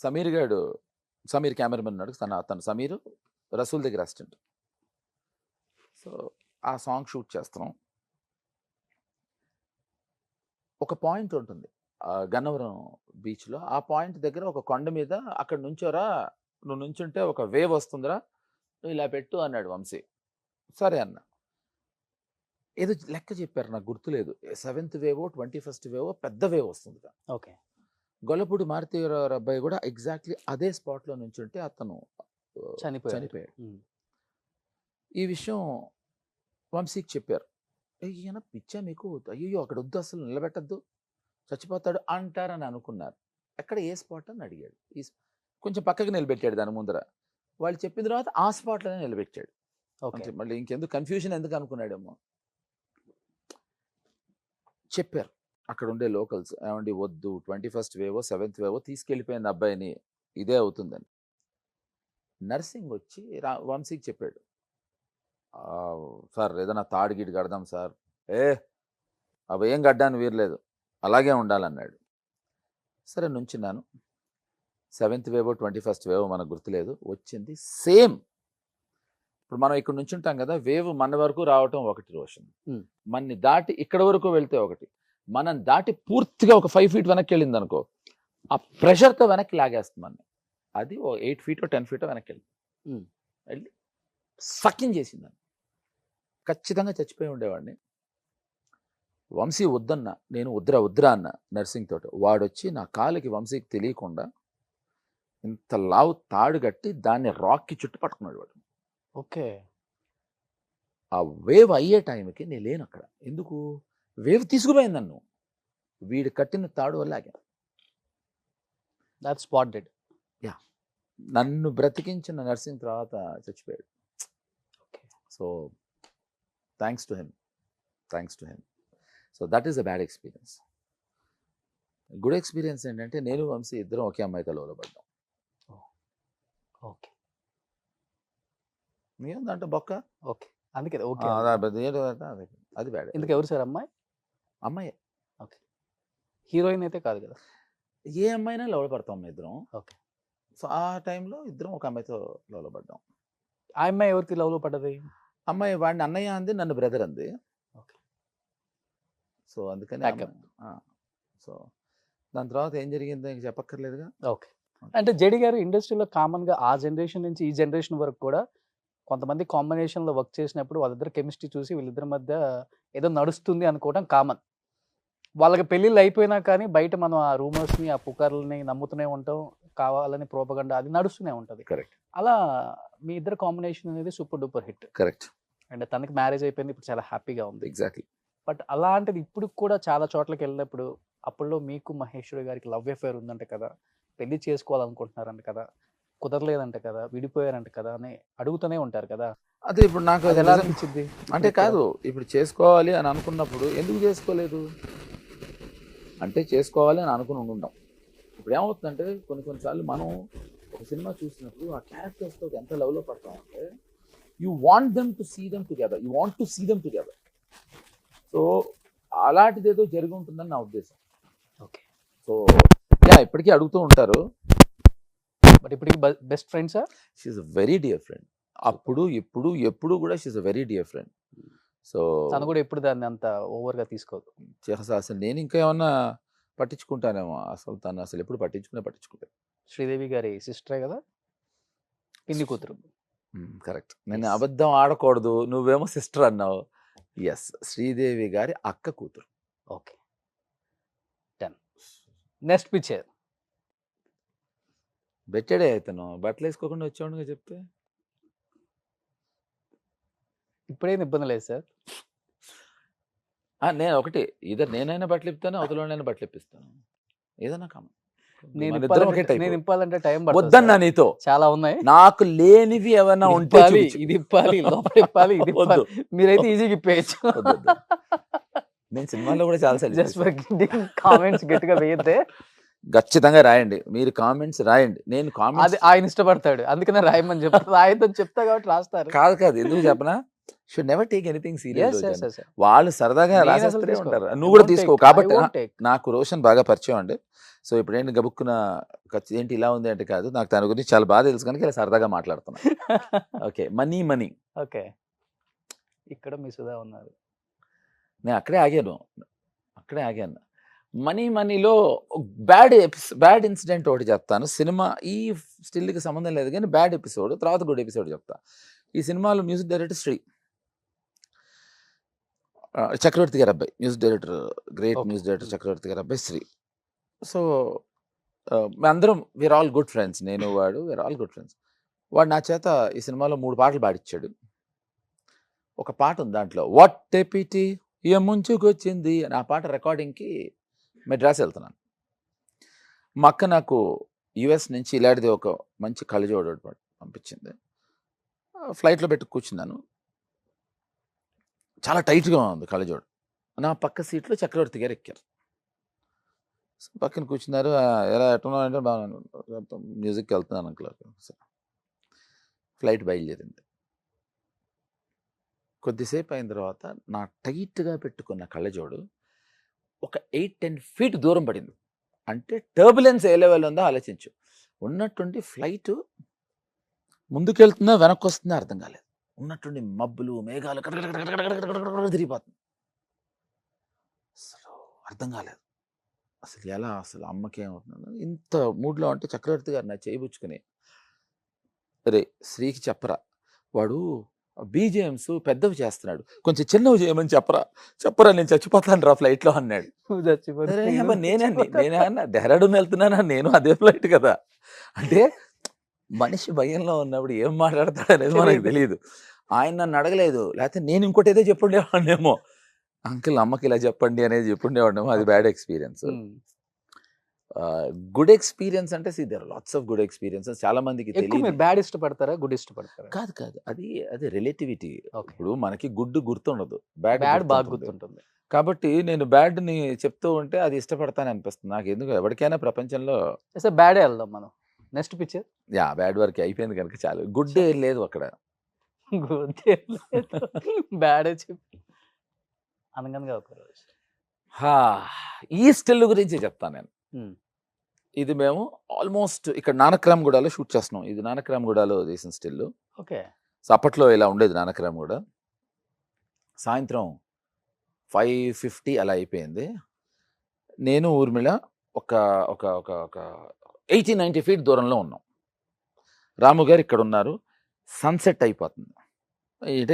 సమీర్ గాడు, సమీర్ కెమెరామెన్ ఉన్నాడు, తను సమీర్ రసూల్ దగ్గర అసిస్టెంట్. సో ఆ సాంగ్ షూట్ చేస్తున్నాం. ఒక పాయింట్ ఉంటుంది గన్నవరం బీచ్లో, ఆ పాయింట్ దగ్గర ఒక కొండ మీద, అక్కడ నుంచోరా, నువ్వు నుంచుంటే ఒక వేవ్ వస్తుందిరా, నువ్వు ఇలా పెట్టు అన్నాడు వంశీ. సరే అన్న. ఏదో లెక్క చెప్పారు, నాకు గుర్తులేదు, 7th వేవో 21st వేవో పెద్ద వేవ్ వస్తుంది. ఓకే. గొల్లపూడి మారుతీరావు అబ్బాయి కూడా ఎగ్జాక్ట్లీ అదే స్పాట్లో నుంచుంటే అతను చనిపోయాడు. ఈ విషయం వంశీకి చెప్పారు. ఈయన పిచ్చా మీకు, అయ్యో అక్కడ వద్దు, అసలు నిలబెట్టద్దు, చచ్చిపోతాడు అంటారని అనుకున్నారు. ఎక్కడ ఏ స్పాట్ అని అడిగాడు. కొంచెం పక్కకి నిలబెట్టాడు దాని ముందర. వాళ్ళు చెప్పిన తర్వాత ఆ స్పాట్లోనే నిలబెట్టాడు. మళ్ళీ ఇంకెందుకు కన్ఫ్యూజన్ ఎందుకు అనుకున్నాడేమో. చెప్పారు అక్కడ ఉండే లోకల్స్, ఏమండి వద్దు, 21st వేవో 7th వేవో తీసుకెళ్ళిపోయింది అబ్బాయిని, ఇదే అవుతుందని. నర్సింగ్ వచ్చి వంశీకి చెప్పాడు, సార్ ఏదైనా తాడు గిడి కడదాం సార్. అవి ఏం గడ్డాను వీరలేదు, అలాగే ఉండాలన్నాడు. సరే నుంచున్నాను. 7th వేవో 21st వేవో మనకు గుర్తులేదు, వచ్చింది సేమ్. ఇప్పుడు మనం ఇక్కడ నుంచి ఉంటాం కదా, వేవ్ మన వరకు రావటం ఒకటి రోషన్, మనని దాటి ఇక్కడ వరకు వెళ్తే ఒకటి, మనం దాటి పూర్తిగా ఒక 5 feet వెనక్కి వెళ్ళింది అనుకో, ఆ ప్రెషర్తో వెనక్కి లాగేస్తుంది మనని. అది 8 feet 10 feet వెనక్కి వెళ్ళి సకింగ్ చేసిందని. ఖచ్చితంగా చచ్చిపోయి ఉండేవాడిని. వంశీ వద్దన్నా, నేను వద్దురా అన్న నర్సింగ్ తోటి. వాడొచ్చి నా కాలుకి, వంశీకి తెలియకుండా ఇంత లావు తాడు కట్టి దాన్ని రాక్కి చుట్టు పట్టుకున్నాడు వాడు. ఓకే. ఆ వేవ్ అయ్యే టైంకి నేను లేను అక్కడ. ఎందుకు? వేవ్ తీసుకుపోయింది నన్ను, వీడు కట్టిన తాడు వల్ల ఆగాను. That spot dead. యా, నన్ను బ్రతికించిన నర్సింగ్ తర్వాత చచ్చిపోయాడు. So thanks to him. So that is a bad experience. Good experience ఏంటంటే నేను వంశీ ఇద్దరం ఒకే అమ్మాయితో లవ్లో పడ్డాం. ఓకే. దాంట్లో బొక్క. ఓకే, అందుకే ఓకే. అది బ్యాడ్. ఎందుకు ఎవరు సార్ అమ్మాయి? అమ్మాయి. ఓకే. హీరోయిన్ అయితే కాదు కదా. ఏ అమ్మాయినా లవ్ పడతాం ఇద్దరం. ఓకే. సో ఆ టైంలో ఇద్దరం ఒక అమ్మాయితో లవ్లో పడ్డాం. ఆ అమ్మాయి ఎవరికి లవ్లో పడ్డది? అమ్మాయి వాడిని అన్నయ్య అంది, నన్ను బ్రదర్ అంది. ఓకే. సో అందుకని Backup. సో దాని తర్వాత ఏం జరిగిందో ఇంక చెప్పక్కర్లేదుగా. ఓకే. అంటే జేడి గారు ఇండస్ట్రీలో కామన్గా ఆ జనరేషన్ నుంచి ఈ జనరేషన్ వరకు కూడా కొంతమంది కాంబినేషన్లో వర్క్ చేసినప్పుడు వాళ్ళిద్దరు కెమిస్ట్రీ చూసి వీళ్ళిద్దరి మధ్య ఏదో నడుస్తుంది అనుకోవడం కామన్. వాళ్ళకి పెళ్ళిళ్ళు అయిపోయినా కానీ బయట మనం ఆ రూమర్స్ని ఆ పుకార్లని నమ్ముతూనే ఉంటాం, కావాలని ప్రోపగండా అది నడుస్తూనే ఉంటుంది. కరెక్ట్. అలా మీ ఇద్దరు కాంబినేషన్ అనేది super duper hit. Correct. And తనకి మ్యారేజ్ అయిపోయింది, ఇప్పుడు చాలా హ్యాపీగా ఉంది. ఎగ్జాక్ట్లీ. బట్ అలాంటిది ఇప్పుడు కూడా చాలా చోట్లకి వెళ్ళినప్పుడు అప్పుడులో మీకు మహేశ్వరి గారికి లవ్ అఫేర్ ఉందంట కదా, పెళ్లి చేసుకోవాలనుకుంటున్నారంట కదా, కుదరలేదంట కదా, విడిపోయారంట కదా అని అడుగుతూనే ఉంటారు కదా. అదే ఇప్పుడు నాకు అది అది ఎలా నిజం- అనిపించింది? అంటే కాదు, ఇప్పుడు చేసుకోవాలి అని అనుకున్నప్పుడు ఎందుకు చేసుకోలేదు అంటే చేసుకోవాలి అని అనుకుని ఉండుంటాం. ఇప్పుడు ఏమవుతుందంటే కొన్నిసార్లు మనం ఒక సినిమా చూసినప్పుడు ఆ క్యారెక్టర్స్తో ఎంత లవ్లో పడతాం అంటే you want them to see them together, you want to see them together. So అలాంటిది ఏదో జరిగి ఉంటుందని నా ఉద్దేశం. ఓకే. సో ఇప్పటికీ అడుగుతూ ఉంటారు. బట్ ఇప్పటికి బెస్ట్ ఫ్రెండ్సా? She's a very dear friend. అప్పుడు ఇప్పుడు ఎప్పుడు కూడా she's a very dear friend. So తను కూడా ఎప్పుడు దాన్ని అంత ఓవర్గా తీసుకోదు. అసలు నేను ఇంకా ఏమన్నా పట్టించుకుంటానేమో, అసలు తను అసలు ఎప్పుడు పట్టించుకుంటాను. శ్రీదేవి గారి సిస్టరే కదా, పిన్ని కూతురు. కరెక్ట్. నేను అబద్ధం ఆడకూడదు, నువ్వేమో సిస్టర్ అన్నావు. ఎస్, శ్రీదేవి గారి అక్క కూతురు. Okay, done. నెక్స్ట్ పిక్చర్ బెట్టడే అవుతాను, బట్టలు వేసుకోకుండా వచ్చాడుగా చెప్తే. ఇప్పుడేం ఇబ్బంది లేదు సార్. నేను ఒకటి ఇద్దరు, నేనైనా బట్టలు ఇప్పుతాను, అవతలనైనా బట్టలు ఇప్పిస్తాను, ఏదైనా కామన్. నేను ఇప్పాలంటే టైం వద్దన్నా నీతో, చాలా ఉన్నాయి. నాకు లేనివి ఏమైనా ఉంటే చూపించు. ఇది ఇప్పాలి, లోపల ఇప్పాలి, ఇది ఇప్పాలి. మీరైతే ఈజీగా ఇప్పేయచ్చు. నేను సినిమాలో కూడా చాలా జస్ట్ ఫర్ కామెంట్స్ గట్టిగా వేయద్దే. ఖచ్చితంగా రాయండి, మీరు కామెంట్స్ రాయండి. నేను అది కామెంట్స్ ఆయన ఇష్టపడతాడు, అందుకనే రాయమని చెప్తాను. రాయొద్దని చెప్తా కాబట్టి రాస్తారు. కాదు ఎందుకు చెప్పనా, should never take anything Yes, serious. yes, yes, yes. వాళ్ళు సరదాగా నేను అసలు రాసేస్తూనే తీసుకో. ఉంటారు, నువ్వు కూడా I won't తీసుకో. take. కాబట్టి I won't take. నాకు రోషన్ బాగా పరిచయం అండి. సో ఇప్పుడు ఏంటి గబుక్కున ఏంటి ఇలా ఉంది అంటే కాదు, నాకు తన గురించి చాలా బాగా తెలుసు కనుక ఇలా సరదాగా మాట్లాడుతున్నా. ఓకే, మనీ ఓకే, ఇక్కడ మీ సుధా ఉన్నారు. నేను అక్కడే ఆగాను. మనీలో బ్యాడ్ ఇన్సిడెంట్ ఒకటి చెప్తాను. సినిమా ఈ స్టిల్కి సంబంధం లేదు కానీ బ్యాడ్ ఎపిసోడ్, తర్వాత గుడ్ ఎపిసోడ్ చెప్తా. ఈ సినిమాలో మ్యూజిక్ డైరెక్టర్ శ్రీ చక్రవర్తి గారి అబ్బాయి, music director, great Okay. Music director Chakravarthy గారి అబ్బాయి శ్రీ. సో మేమందరం వీఆర్ ఆల్ గుడ్ ఫ్రెండ్స్, నేను వాడు వీఆర్ ఆల్ గుడ్ ఫ్రెండ్స్. వాడు నా చేత ఈ సినిమాలో 3 పాటలు పాడిచ్చాడు. ఒక పాట ఉంది దాంట్లో, వాట్ టెపిటి ఏ ముంచుకొచ్చింది అని. ఆ పాట రికార్డింగ్కి మెడ్రాస్ వెళ్తున్నాను. మా అక్క నాకు యుఎస్ నుంచి ఇలాంటిది ఒక మంచి కళ్ళజోడు ఒకటి పంపించింది. ఫ్లైట్లో పెట్టి కూర్చున్నాను, చాలా టైట్గా ఉంది కళ్ళజోడు. నా పక్క సీట్లో చక్రవర్తి గారు ఎక్కారు. పక్కన కూర్చున్నారు. ఎలా ఎట్టున్నావు అంటే బాగా మ్యూజిక్కి వెళ్తున్నాను అంకుల్. ఫ్లైట్ బయలుదేరింది. కొద్దిసేపు అయిన తర్వాత నా టైట్గా పెట్టుకున్న కళ్ళజోడు ఒక 8-10 ఫీట్ దూరం పడింది. అంటే టర్బులెన్స్ ఏ లెవెల్ ఉందో ఆలోచించు. ఉన్నట్టుండి ఫ్లైట్ ముందుకెళ్తుందా వెనక్కి వస్తుందా అర్థం కాలేదు. ఉన్నట్టుండి మబ్బులు మేఘాలు తిరిగిపోతుంది. అసలు అర్థం కాలేదు అసలు ఎలా, అసలు అమ్మకి ఏమవుతుందో. ఇంత మూడ్లో అంటే చక్రవర్తి గారు నా చేయిపుచ్చుకుని, రే శ్రీకి చెప్పరా, వాడు బీజేఎంస్ పెద్దవి చేస్తున్నాడు, కొంచెం చిన్నవి చేయమని చెప్పరా నేను చచ్చిపోతాను రా ఫ్లైట్లో అన్నాడు. నేనే అన్నా డెహ్రాడూన్ వెళ్తున్నానా, నేను అదే ఫ్లైట్ కదా. అంటే మనిషి భయంలో ఉన్నప్పుడు ఏం మాట్లాడతాడు అనేది మనకు తెలియదు. ఆయన నన్ను అడగలేదు, లేకపోతే నేను ఇంకోటి ఏదో చెప్పుండేవాడినేమో, అంకుల్ అమ్మకి ఇలా చెప్పండి అనేది చెప్పుండేవాడినేమో. అది బ్యాడ్ ఎక్స్పీరియన్స్. గుడ్ ఎక్స్పీరియన్స్ అంటే there are lots of good experiences. చాలా మందికి తెలియదు. బ్యాడ్ ఇష్టపడతారా, గుడ్ ఇష్టపడతారా? కాదు అది రిలేటివిటీ. Okay. ఇప్పుడు మనకి గుడ్ గుర్తుండదు, బ్యాడ్ బాగా గుర్తుంటుంది. కాబట్టి నేను బ్యాడ్ని చెప్తూ ఉంటే అది ఇష్టపడతాను అనిపిస్తుంది నాకు. ఎందుకు ఎవరికైనా ప్రపంచంలో బ్యాడే వెళ్దాం మనం. Next picture. బ్యాడ్ వరకు అయిపోయింది కనుక చాలు. గుడ్ లేదు అక్కడ. బ్యాడే చెప్పి అనగనగా ఒక రోజు. ఈ స్టిల్ గురించి చెప్తాను నేను. ఇది మేము ఆల్మోస్ట్ ఇక్కడ నానక్రామ్గూడలో షూట్ చేస్తున్నాం. ఇది నానక్రామ్గూడలో తీసిన స్టిల్. ఓకే. సో అప్పట్లో ఇలా ఉండేది నానక్రామ్గూడ. సాయంత్రం 5:50 అలా అయిపోయింది. నేను ఊర్మిళ ఒక ఒక ఒక ఒక 80-90 ఫీట్ దూరంలో ఉన్నాం. రాము గారు ఇక్కడ ఉన్నారు. సన్సెట్ అయిపోతుంది.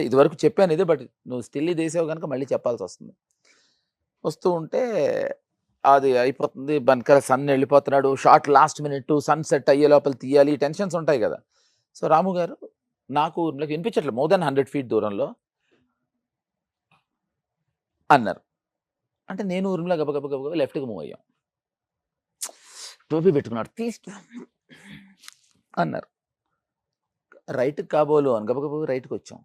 ఇదివరకు చెప్పాను ఇది, బట్ నువ్వు స్టిల్ ఇది వేసావు కనుక మళ్ళీ చెప్పాల్సి వస్తుంది. వస్తూ ఉంటే అది అయిపోతుంది, వెనకాల సన్ వెళ్ళిపోతున్నాడు, షార్ట్ లాస్ట్ మినిట్, సన్సెట్ అయ్యే లోపల తీయాలి, టెన్షన్స్ ఉంటాయి కదా. సో రాము గారు నాకు ఊర్మిళకి వినిపించట్లేదు, మోర్ దాన్ 100 ఫీట్ దూరంలో అన్నారు. అంటే నేను ఊర్మిళ గబగబ లెఫ్ట్కి మూవ్ అయ్యాం. టోపీ పెట్టుకున్నాడు, తీసి అన్నారు. రైట్కి కాబోలు అని గబగబ రైట్కి వచ్చాం.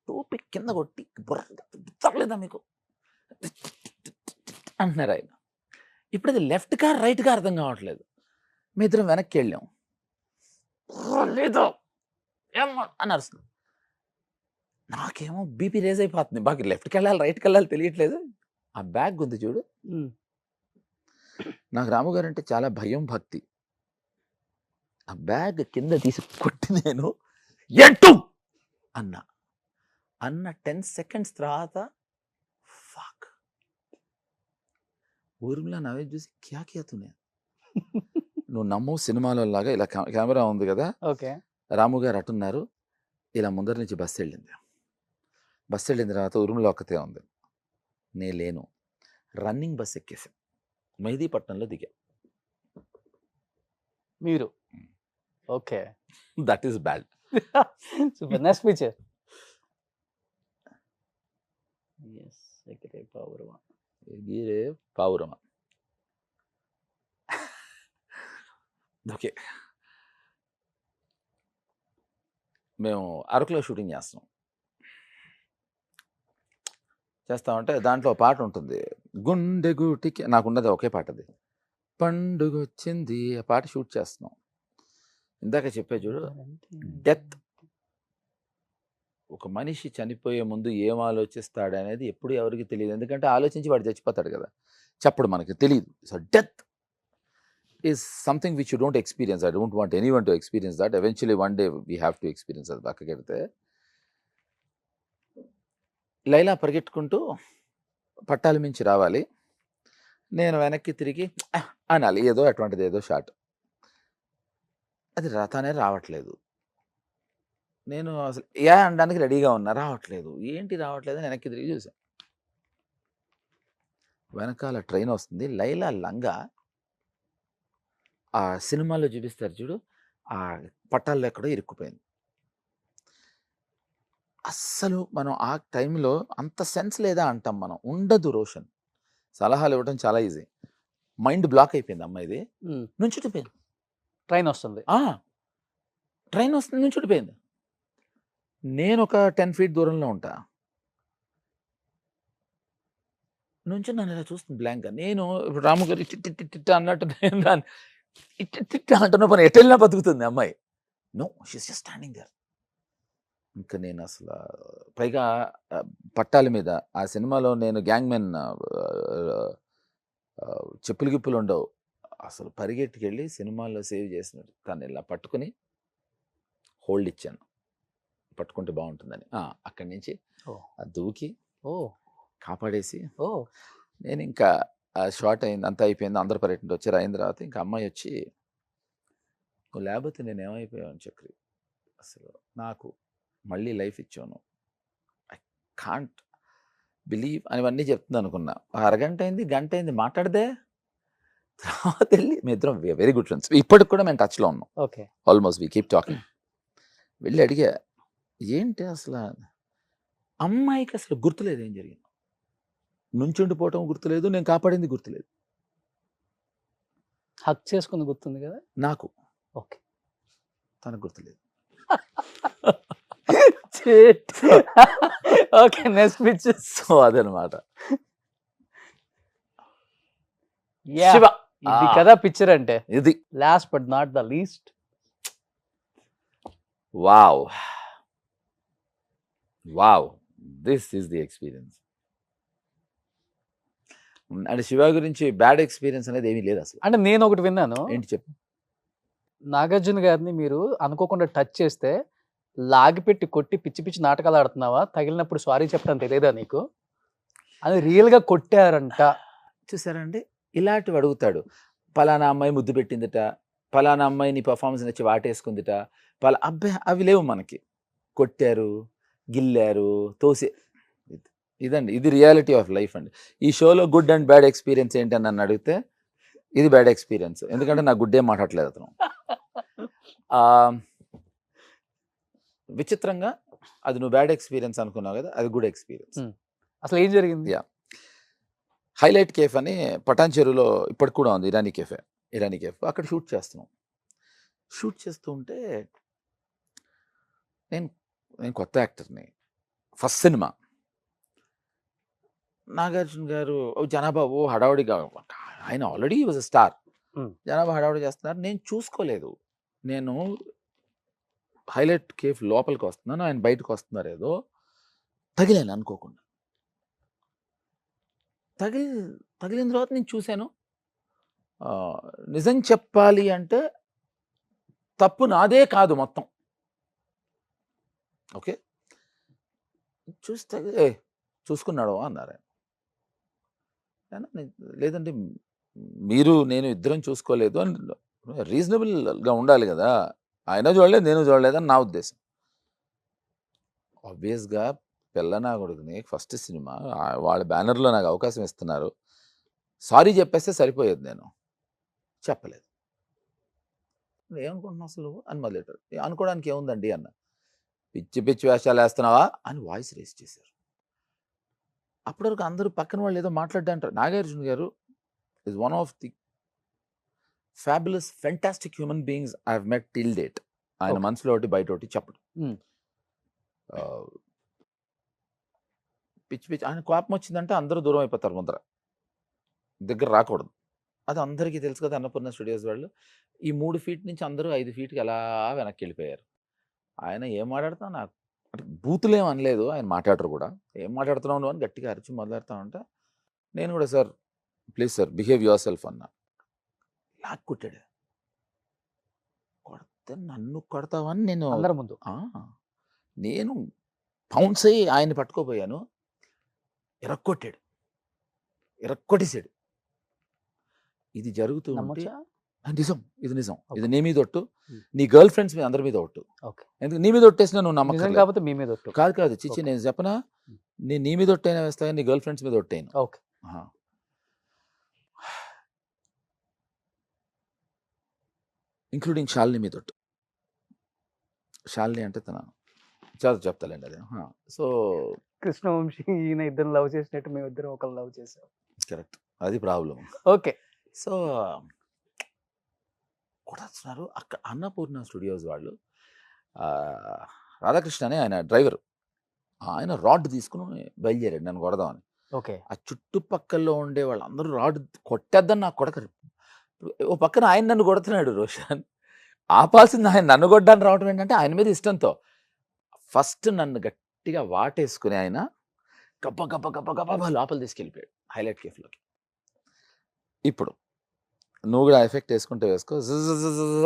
టోపీ కింద కొట్టి గుర్తలేదా మీకు అంటున్నారు ఆయన. ఇప్పుడు అది లెఫ్ట్ కా రైట్ కా అర్థం కావట్లేదు. మీ ఇద్దరం వెనక్కి వెళ్ళాం. లేదు అని అరుస్తుంది. నాకేమో బీపీ రేజ్ అయిపోతుంది. బాగా లెఫ్ట్కి వెళ్ళాలి రైట్కి వెళ్ళాలి తెలియట్లేదు. ఆ బ్యాగ్ ఉంది చూడు, నాకు రాము గారు అంటే చాలా భయం భక్తి. ఆ బ్యాగ్ కింద తీసి కొట్టి నేను ఎంటు అన్న 10 సెకండ్స్ తర్వాత ఫాక్ ఊర్మిళ నవ్వే చూసి క్యా కియా తూనే. నువ్వు నమ్ము, సినిమాలో లాగా ఇలా కెమెరా ఉంది కదా, ఓకే. రాము గారు అటున్నారు, ఇలా ముందర నుంచి బస్సు వెళ్ళింది. బస్సు వెళ్ళిన తర్వాత ఊర్మిళ ఒక్కతే ఉంది, నేను లేను. రన్నింగ్ బస్ ఎక్కేసాం, మెహదీపట్నంలో దిగా. మీరు okay. That is bad. Super. Next picture. Yes, ఎగిరే పావురమా. ఎగిరే పావురమా. ఓకే, మేము అరకులో షూటింగ్ చేస్తామంటే దాంట్లో పాట ఉంటుంది, గుండె గూటికి, నాకున్నది ఒకే పాట, అది పండుగ వచ్చింది. ఆ పాట షూట్ చేస్తున్నాం. ఇందాక చెప్పే చూడు, డెత్. ఒక మనిషి చనిపోయే ముందు ఏం ఆలోచిస్తాడు అనేది ఎప్పుడు ఎవరికి తెలియదు, ఎందుకంటే ఆలోచించి వాడు చచ్చిపోతాడు కదా, చెప్పడు మనకి తెలియదు. So death is something which you don't experience. I don't want any one to experience that. Eventually one day we have to experience అది. పక్కకెడితే లైలా పరిగెట్టుకుంటూ పట్టాల మించి రావాలి, నేను వెనక్కి తిరిగి అనాలి, ఏదో అటువంటిది ఏదో షాట్. అది తానే రావట్లేదు. నేను అసలు అనడానికి రెడీగా ఉన్నా, రావట్లేదు. ఏంటి రావట్లేదు అని వెనక్కి తిరిగి చూసాను. వెనకాల ట్రైన్ వస్తుంది. లైలా లంగా ఆ సినిమాలో చూపిస్తారు చూడు, ఆ పట్టాల్లో ఎక్కడో ఇరుక్కుపోయింది. అస్సలు మనం ఆ టైంలో అంత సెన్స్ లేదా అంటాం మనం, ఉండదు. రోషన్ సలహాలు ఇవ్వడం చాలా ఈజీ. మైండ్ బ్లాక్ అయిపోయింది అమ్మాయిది, నుంచుడిపోయింది. ట్రైన్ వస్తుంది, ట్రైన్ వస్తుంది, నుంచుడిపోయింది. నేను ఒక 10 ఫీట్ దూరంలో ఉంటా, నుంచి నన్ను ఇలా చూస్తుంది బ్లాంక్గా. నేను ఇప్పుడు రాము గారు ఇట్ట అన్నట్టు నేను దాన్ని ఇట్ట అంటున్న పని ఎటెళ్ళినా బతుకుతుంది అమ్మాయి. No, she's just standing there. ఇంకా నేను అసలు పైగా పట్టాల మీద ఆ సినిమాలో నేను గ్యాంగ్ మెన్, చెప్పులు గిప్పులు ఉండవు, అసలు పరిగెట్టుకు వెళ్ళి సినిమాల్లో సేవ్ చేసినట్టు తను ఇలా పట్టుకుని హోల్డ్ ఇచ్చాను, పట్టుకుంటే బాగుంటుందని. అక్కడి నుంచి దూకి కాపాడేసి నేను ఇంకా షార్ట్ అయింది, అంతా అయిపోయింది, అందరు పర్యటన వచ్చారు. అయిన తర్వాత ఇంకా అమ్మాయి వచ్చి, నువ్వు లేకపోతే నేను ఏమైపోయాను చక్రి, అసలు నాకు మళ్ళీ లైఫ్ ఇచ్చాను, ఐ కాంట్ బిలీవ్ అని చెప్తుంది అనుకున్నా. అరగంట అయింది, గంట అయింది, మాట్లాడదే. తర్వాత వెళ్ళి మీ ఇద్దరం వెరీ గుడ్ ఫ్రెండ్స్, ఇప్పటికి కూడా మేము టచ్లో ఉన్నాం. Okay, almost we keep talking. వెళ్ళి అడిగా, ఏంటి అసలు అమ్మాయికి అసలు గుర్తులేదు ఏం జరిగింది, నుంచుండిపోవటం గుర్తులేదు, నేను కాపాడింది గుర్తులేదు. హక్ చేసుకుంది గుర్తుంది కదా నాకు. ఓకే, తనకు గుర్తులేదు. Okay, next picture. సో అదనమాట. ఇది కదా పిక్చర్ అంటే. ఇది last but not the least. Wow wow, this is the experience. అంటే శివ గురించి బ్యాడ్ ఎక్స్పీరియన్స్ అనేది ఏమీ లేదు అసలు. అంటే నేను ఒకటి విన్నాను, ఏంటి చెప్పు? నాగార్జున గారిని మీరు అనుకోకుండా టచ్ చేస్తే లాగిపెట్టి కొట్టి పిచ్చి పిచ్చి నాటకాలు ఆడుతున్నావా, తగిలినప్పుడు సారీ చెప్తాను తెలియదా నీకు అని రియల్ గా కొట్టారంట. చూసారండి, ఇలాంటివి అడుగుతాడు. పలానా అమ్మాయి ముద్దు పెట్టిందిట, పలానా అమ్మాయి నీ పర్ఫార్మెన్స్ నచ్చి వాటేసుకుందిట, అబ్బాయి అవి లేవు మనకి. కొట్టారు, గిల్లారు, తోసే. ఇదండి, ఇది రియాలిటీ ఆఫ్ లైఫ్ అండి. ఈ షోలో గుడ్ అండ్ బ్యాడ్ ఎక్స్పీరియన్స్ ఏంటి అని నన్ను అడిగితే ఇది బ్యాడ్ ఎక్స్పీరియన్స్. ఎందుకంటే నాకు గుడ్ ఏం మాట్లాడలేదు అతను. విచిత్రంగా అది నువ్వు బ్యాడ్ ఎక్స్పీరియన్స్ అనుకున్నావు కదా, అది గుడ్ ఎక్స్పీరియన్స్. అసలు ఏం జరిగింది? హైలైట్ కేఫ్ అని పటాన్ చెరువులో ఇప్పటికి కూడా ఉంది, ఇరానీ కేఫ్. అక్కడ షూట్ చేస్తున్నాం. షూట్ చేస్తూ ఉంటే నేను కొత్త యాక్టర్ని, ఫస్ట్ సినిమా. నాగార్జున గారు జనాభా హడావుడిగా, ఆయన ఆల్రెడీ వాజ్ అ స్టార్, జనాభా హడావుడి చేస్తున్నారు. నేను చూసుకోలేదు. నేను హైలైట్ కేఫ్ లోపలికి వస్తున్నాను, ఆయన బయటకు వస్తున్నారు. ఏదో తగిలాను అనుకోకుండా. తగిలిన తర్వాత నేను చూశాను. నిజం చెప్పాలి అంటే తప్పు నాదే కాదు మొత్తం. ఓకే, చూస్తే చూసుకున్నాడు అన్నారు ఆయన. లేదండి, మీరు నేను ఇద్దరం చూసుకోలేదు అని రీజనబుల్గా ఉండాలి కదా. ఆయన చూడలేదు, నేను చూడలేదని నా ఉద్దేశం. ఆబ్వియస్గా పిల్లనా కొడుకుని ఫస్ట్ సినిమా, వాళ్ళ బ్యానర్లో నాకు అవకాశం ఇస్తున్నారు, సారీ చెప్పేస్తే సరిపోయేది. నేను చెప్పలేదు. ఏమనుకుంటున్నావు అసలు అని మొదలెట్టారు. అనుకోవడానికి ఏముందండి అన్న. పిచ్చి పిచ్చి వేషాలు వేస్తున్నావా అని వాయిస్ రేస్ చేశారు. అప్పటి వరకు అందరూ పక్కన వాళ్ళు ఏదో మాట్లాడ్డాంటారు. నాగార్జున గారు is one of the fabulous fantastic human beings I have met till date. ఆయన మనసులో ఒకటి బయట ఒకటి చెప్పడు. పిచ్చి పిచ్చి ఆయన కోపం వచ్చిందంటే అందరూ దూరం అయిపోతారు, ముందర దగ్గర రాకూడదు. అది అందరికీ తెలుసు కదా. అన్నపూర్ణ స్టూడియోస్ వాళ్ళు ఈ 3 ఫీట్ నుంచి అందరూ 5 ఫీట్కి అలా వెనక్కి వెళ్ళిపోయారు. ఆయన ఏం మాట్లాడుతున్నా నాకు అంటే బూతులు ఏం అనలేదు, ఆయన మాట్లాడరు కూడా. ఏం మాట్లాడుతున్నావు నువ్వు అని గట్టిగా అరిచి మొదలెడతామంటే నేను కూడా sir please sir behave your self అన్నా. లాక్ కొట్టాడు. కొడితే నన్ను కొడతావని నేను అందరి ముందు నేను పౌన్స్ అయ్యి ఆయన్ని పట్టుకోపోయాను. ఇరక్కొట్టేశాడు. ఇది జరుగుతూ ఉంటే నిజం, ఇది నిజం, ఇది నీ మీద ఒట్టు, నీ గర్ల్ ఫ్రెండ్స్ మీద అందరి మీద ఒట్టు. ఎందుకు నీ మీద ఒట్టేసినా నువ్వు నమ్మకం కాబట్టి మీ మీద ఒట్టు కాదు చిచ్చి, నేను చెప్పనా, నేను నీ మీద ఒట్టైనా వేస్తా, నీ గర్ల్ ఫ్రెండ్స్ మీద ఒట్టేను. ఇంక్లూడింగ్ శాలిని మీద ఒట్టు. శాలిని అంటే తన చాలా చెప్తాలేండి అదే. సో కృష్ణవంశీ ఈయన ఇద్దరు లవ్ చేసినట్టు మేము ఇద్దరం ఒకరు లవ్ చేసాం. కరెక్ట్, అది ప్రాబ్లం. ఓకే, సో కొడుతున్నారు అక్కడ అన్నపూర్ణ స్టూడియోస్ వాళ్ళు. రాధాకృష్ణ అని ఆయన డ్రైవర్, ఆయన రాడ్ తీసుకుని బయలుదేరాడు నన్ను కొడదామని. ఓకే, ఆ చుట్టుపక్కల్లో ఉండే వాళ్ళందరూ రాడ్ కొట్టేద్దని నాకు కొడకరు. ఓ పక్కన ఆయన నన్ను కొడుతున్నాడు రోషన్. ఆపాల్సింది ఆయన నన్ను కొట్టడానికి రావడం ఏంటంటే ఆయన మీద ఇష్టంతో. ఫస్ట్ నన్ను గట్టిగా వాటేసుకుని ఆయన గబ్బ గబ్బ గబ్బ గబ్బ లోపల తీసుకెళ్ళిపోయాడు హైలైట్ కేఫ్లోకి. ఇప్పుడు నువ్వు కూడా ఎఫెక్ట్ వేసుకుంటే వేసుకో,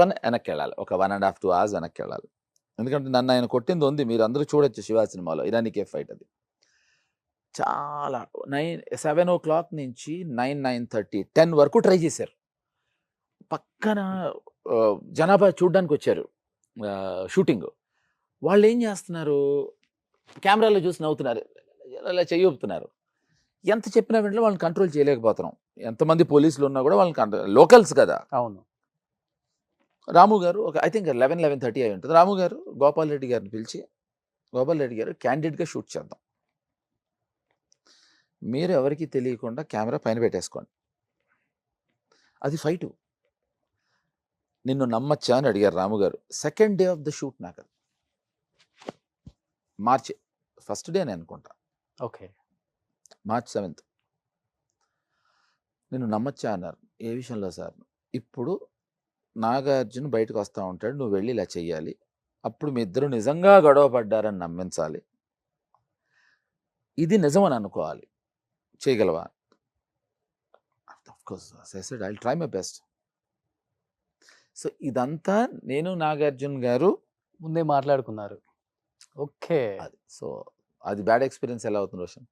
అని వెనక్కి వెళ్ళాలి. ఒక 1.5 to 2 hours వెనక్కి వెళ్ళాలి. ఎందుకంటే నన్ను ఆయన కొట్టింది ఉంది, మీరు అందరూ చూడొచ్చు శివ సినిమాలో ఇరానీ కేఫ్ ఫైట్. అది చాలా 7 o'clock నుంచి 9:30, 10 వరకు ట్రై చేశారు. పక్కన జనాభా చూడడానికి వచ్చారు షూటింగ్. వాళ్ళు ఏం చేస్తున్నారు, కెమెరాలో చూసి నవ్వుతున్నారు, అలా చెయ్యూపుతున్నారు. ఎంత చెప్పినా వెంటనే వాళ్ళని కంట్రోల్ చేయలేకపోతున్నాం. ఎంతమంది పోలీసులు ఉన్నా కూడా వాళ్ళని లోకల్స్ కదా. అవును. రాము గారు ఒక ఐ థింక్ 11:30 అయి ఉంటుంది. రాము గారు గోపాల్ రెడ్డి గారిని పిలిచి, గోపాల్ రెడ్డి గారు క్యాండిడ్గా షూట్ చేద్దాం, మీరు ఎవరికి తెలియకుండా కెమెరా పైన పెట్టేసుకోండి, అది ఫైటు, నిన్ను నమ్మచ్చా అని అడిగారు రాము గారు. Second day of the shoot నాకు, మార్చి ఫస్ట్ డే అని అనుకుంటా. Okay, March 7th. నిన్ను నమ్మచ్చా అన్నారు. ఏ విషయంలో సార్? ఇప్పుడు నాగార్జున బయటకు వస్తూ ఉంటాడు, నువ్వు వెళ్ళి ఇలా చెయ్యాలి, అప్పుడు మీ ఇద్దరు నిజంగా గొడవ పడ్డారని నమ్మించాలి, ఇది నిజమని అనుకోవాలి, చేయగలవా? Course I said I try my best. So ఇదంతా నేను నాగార్జున గారు ముందే మాట్లాడుకున్నారు. ఓకే. అది. సో అది బ్యాడ్ ఎక్స్పీరియన్స్ ఎలా అవుతుంది రోషన్?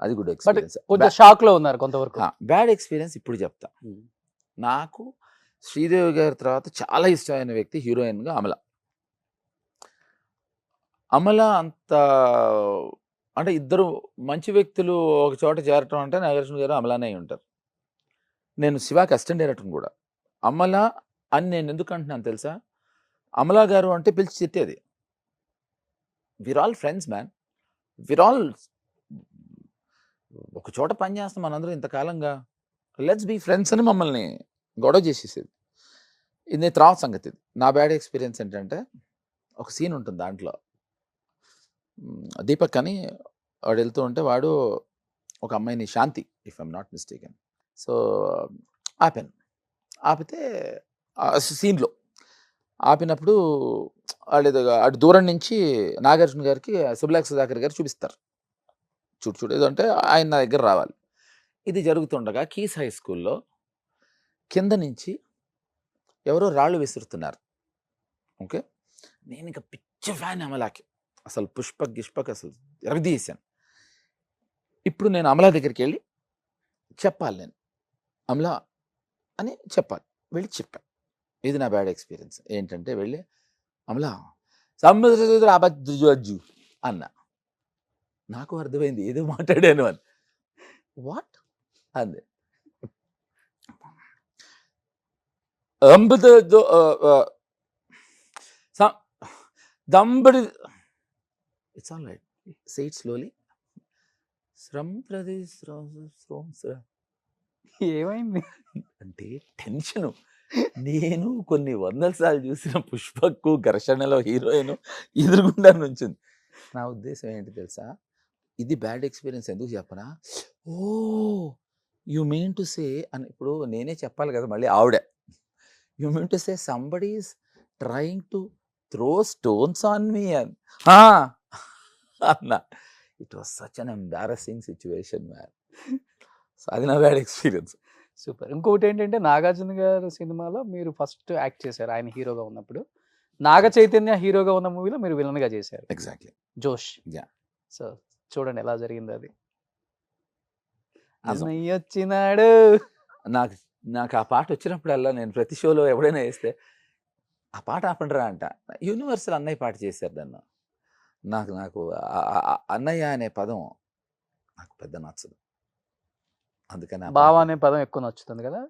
అది గుడ్ బట్ ఎక్స్పీరియన్స్. కొంచెం షాక్ లో ఉన్నారు కొంతవరకు. బ్యాడ్ ఎక్స్పీరియన్స్ ఇప్పుడు చెప్తా. నాకు శ్రీదేవి గారి తర్వాత చాలా ఇష్టమైన వ్యక్తి హీరోయిన్గా అమల. అమల అంత అంటే ఇద్దరు మంచి వ్యక్తులు ఒక చోట చేరటం అంటే నాగార్జున గారు అమలానే అయి ఉంటారు. నేను శివాకి అసిస్టెంట్ డైరెక్టర్ కూడా. అమల అని నేను ఎందుకు అంటున్నాను తెలుసా? అమలా గారు అంటే పిలిచి తిట్టేది. We're all friends man, we're all ఒక చోట పని చేస్తాం మనందరం ఇంతకాలంగా, లెట్స్ బీ ఫ్రెండ్స్ అని మమ్మల్ని గొడవ చేసేసేది. ఇది తర్వాత సంగతి. ఇది నా బ్యాడ్ ఎక్స్పీరియన్స్ ఏంటంటే, ఒక సీన్ ఉంటుంది దాంట్లో, దీపక్ అని వాడు వెళ్తూ ఉంటే వాడు ఒక అమ్మాయిని, Shanti if I'm not mistaken, so ఆపితే సీన్లో ఆపినప్పుడు వాళ్ళు అటు దూరం నుంచి నాగార్జున గారికి సుబ్లాక్ సుధాకర్ గారు చూపిస్తారు, చూడు ఏదో అంటే ఆయన నా దగ్గర రావాలి. ఇది జరుగుతుండగా కీస్ హై స్కూల్లో కింద నుంచి ఎవరో రాళ్ళు విసురుతున్నారు. ఓకే, నేను ఇంకా పిచ్చి ఫ్యాన్ అమలాకి, అసలు పుష్పక్ అసలు ఎరగదీసాను. ఇప్పుడు నేను అమలా దగ్గరికి వెళ్ళి చెప్పాలి, నేను అమలా అని చెప్పాలి. వెళ్ళి చెప్పాను. ఇది నా బ్యాడ్ ఎక్స్పీరియన్స్. ఏంటంటే వెళ్ళి అమలా సముద్రజు అన్న. నాకు అర్థమైంది ఏదో మాట్లాడాను అని. వాట్ అంది. దంబడి, it's all right, say it slowly. ఏమైంది అంటే టెన్షను. నేను కొన్ని వందల సార్లు చూసిన పుష్పకు ఘర్షణలో హీరోయిన్ ఎదురుగుండా నుంచింది. నా ఉద్దేశం ఏంటి తెలుసా, ఇది బ్యాడ్ ఎక్స్పీరియన్స్ ఎందుకు చెప్పనా, oh you mean to say అని ఇప్పుడు నేనే చెప్పాలి కదా మళ్ళీ ఆవిడ, you mean to say somebody is trying to throw stones on me అని అన్నా. It was such an embarrassing situation man. So అది నా బ్యాడ్ ఎక్స్పీరియన్స్. సూపర్. ఇంకొకటి ఏంటంటే నాగార్జున గారు సినిమాలో మీరు ఫస్ట్ యాక్ట్ చేశారు ఆయన హీరోగా ఉన్నప్పుడు. నాగ చైతన్య హీరోగా ఉన్న మూవీలో మీరు విలన్ గా చేశారు. ఎగ్జాక్ట్లీ. జోష్. Yeah. సో చూడండి ఎలా జరిగింది అది. నిజం. అన్నయ్య వచ్చినాడు. నాకు ఆ పాట వచ్చినప్పుడల్లా నేను ప్రతి షోలో ఎవడైనా వేస్తే ఆ పాట ఆపండిరా అంట. యూనివర్సల్ అన్నయ్య పాట చేశారు దాన్ని. నాకు అన్నయ్య అనే పదం నాకు పెద్ద నచ్చదు. అందుకని ఆ బావ పాట అనే పదం ఎక్కువ నచ్చుతుంది కదా.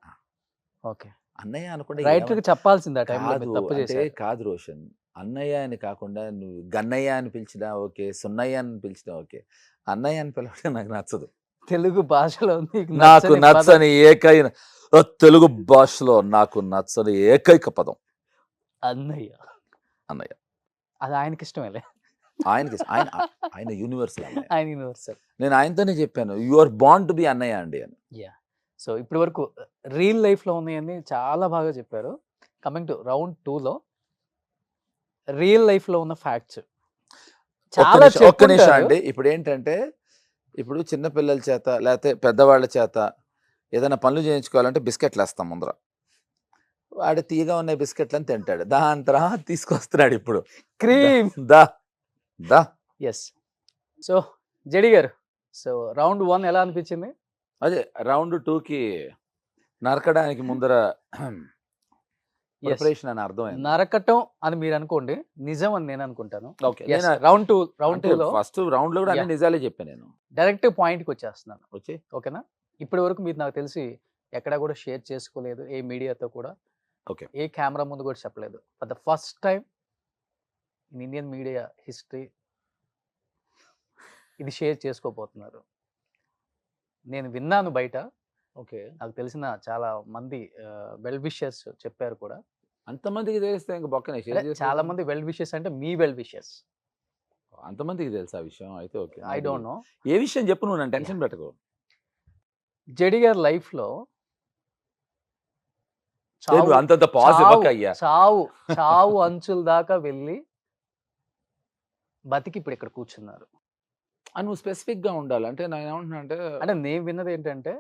ఓకే. అన్నయ్య అనుకుంటే రైటర్ కి చెప్పాల్సింది ఆ టైంలో కాదు, మీరు తప్పు అంటే చేశారు. కాదు రోషన్, అన్నయ్య అని కాకుండా నువ్వు గన్నయ్య అని పిలిచినా ఓకే, సున్నయ్య అని పిలిచినా ఓకే, అన్నయ్య అని పిలవడం నాకు నచ్చదు. తెలుగు భాషలో మీకు నాకు నచ్చని పదం నచ్చని తెలుగు భాషలో నాకు నచ్చని ఏకైక పదం అన్నయ్య. అన్నయ్య. అది ఆయనకి ఇష్టమేలే. ఆయనకి ఆయన యూనివర్సల్ అన్నయ్య. ఆయన యూనివర్సల్. నేను ఆయనతోనే చెప్పాను, you are bound to be అన్నయ్య అండి అని. సో ఇప్పటి వరకు రియల్ లైఫ్ లో ఉన్నాయని చాలా బాగా చెప్పారు. కమింగ్ టు రౌండ్ 2లో రియల్ లైఫ్ లో ఉన్న ఫ్యాక్ట్స్ చాలా ఒక్క నిమిషం చెప్పుంటారు. అండి. ఇప్పుడు ఏంటంటే, ఇప్పుడు చిన్నపిల్లల చేత లేకపోతే పెద్దవాళ్ళ చేత ఏదైనా పనులు చేయించుకోవాలంటే బిస్కెట్లు వేస్తాం ముందర. వాడు తీయగా ఉన్న బిస్కెట్లని తింటాడు. దాని తర్వాత తీసుకొస్తున్నాడు ఇప్పుడు క్రీమ్. దా దా. ఎస్. సో జడి గారు, సో రౌండ్ 1 ఎలా అనిపించింది? అదే రౌండ్ 2కి నరకడానికి ముందర ప్రిపరేషన్ అని అర్థమైంది. నరకటం అని మీరు అనుకోండి, నిజం అని నేను అనుకుంటాను. ఓకే, రౌండ్ 2లో ఫస్ట్ రౌండ్ లో కూడా అన్ని నిజాలే చెప్పాను నేను. డైరెక్ట్ పాయింట్ కి వచ్చేస్తున్నాను. వచ్చి ఓకేనా? ఇప్పటి వరకు మీరు నాకు తెలిసి ఎక్కడా కూడా షేర్ చేసుకోలేదు, ఏ మీడియాతో కూడా, ఓకే, ఏ కెమెరా ముందు కూడా చెప్పలేదు. For the first time in Indian media history ఇది షేర్ చేసుకోబోతున్నారు. నేను విన్నాను బయట, ఓకే. నాకు తెలిసిన చాలా మంది వెల్ విషర్స్ చెప్పారు కూడా. అంతమందికి తెలిస్తే ఇంకా బొక్కనే షేర్ అంటే చాలా మంది వెల్ విషెస్ అంటే మీ వెల్ విషెస్. అంతమందికి తెలుసు ఆ విషయం అయితే. ఓకే, ఐ డోంట్ నో ఏ విషయం చెప్పు, నువ్వు నన్ను టెన్షన్ పెట్టకు. జడి గారి లైఫ్ లో అంతంత పాజిటివ్ అయ్యా. చావు అంచుల దాకా వెళ్ళి బతికి ఇప్పుడు ఇక్కడ కూర్చున్నారు. నువ్వు స్పెసిఫిక్ గా ఉండాలి. అంటే నేను ఏమంటున్నా అంటే నేను విన్నది ఏంటంటే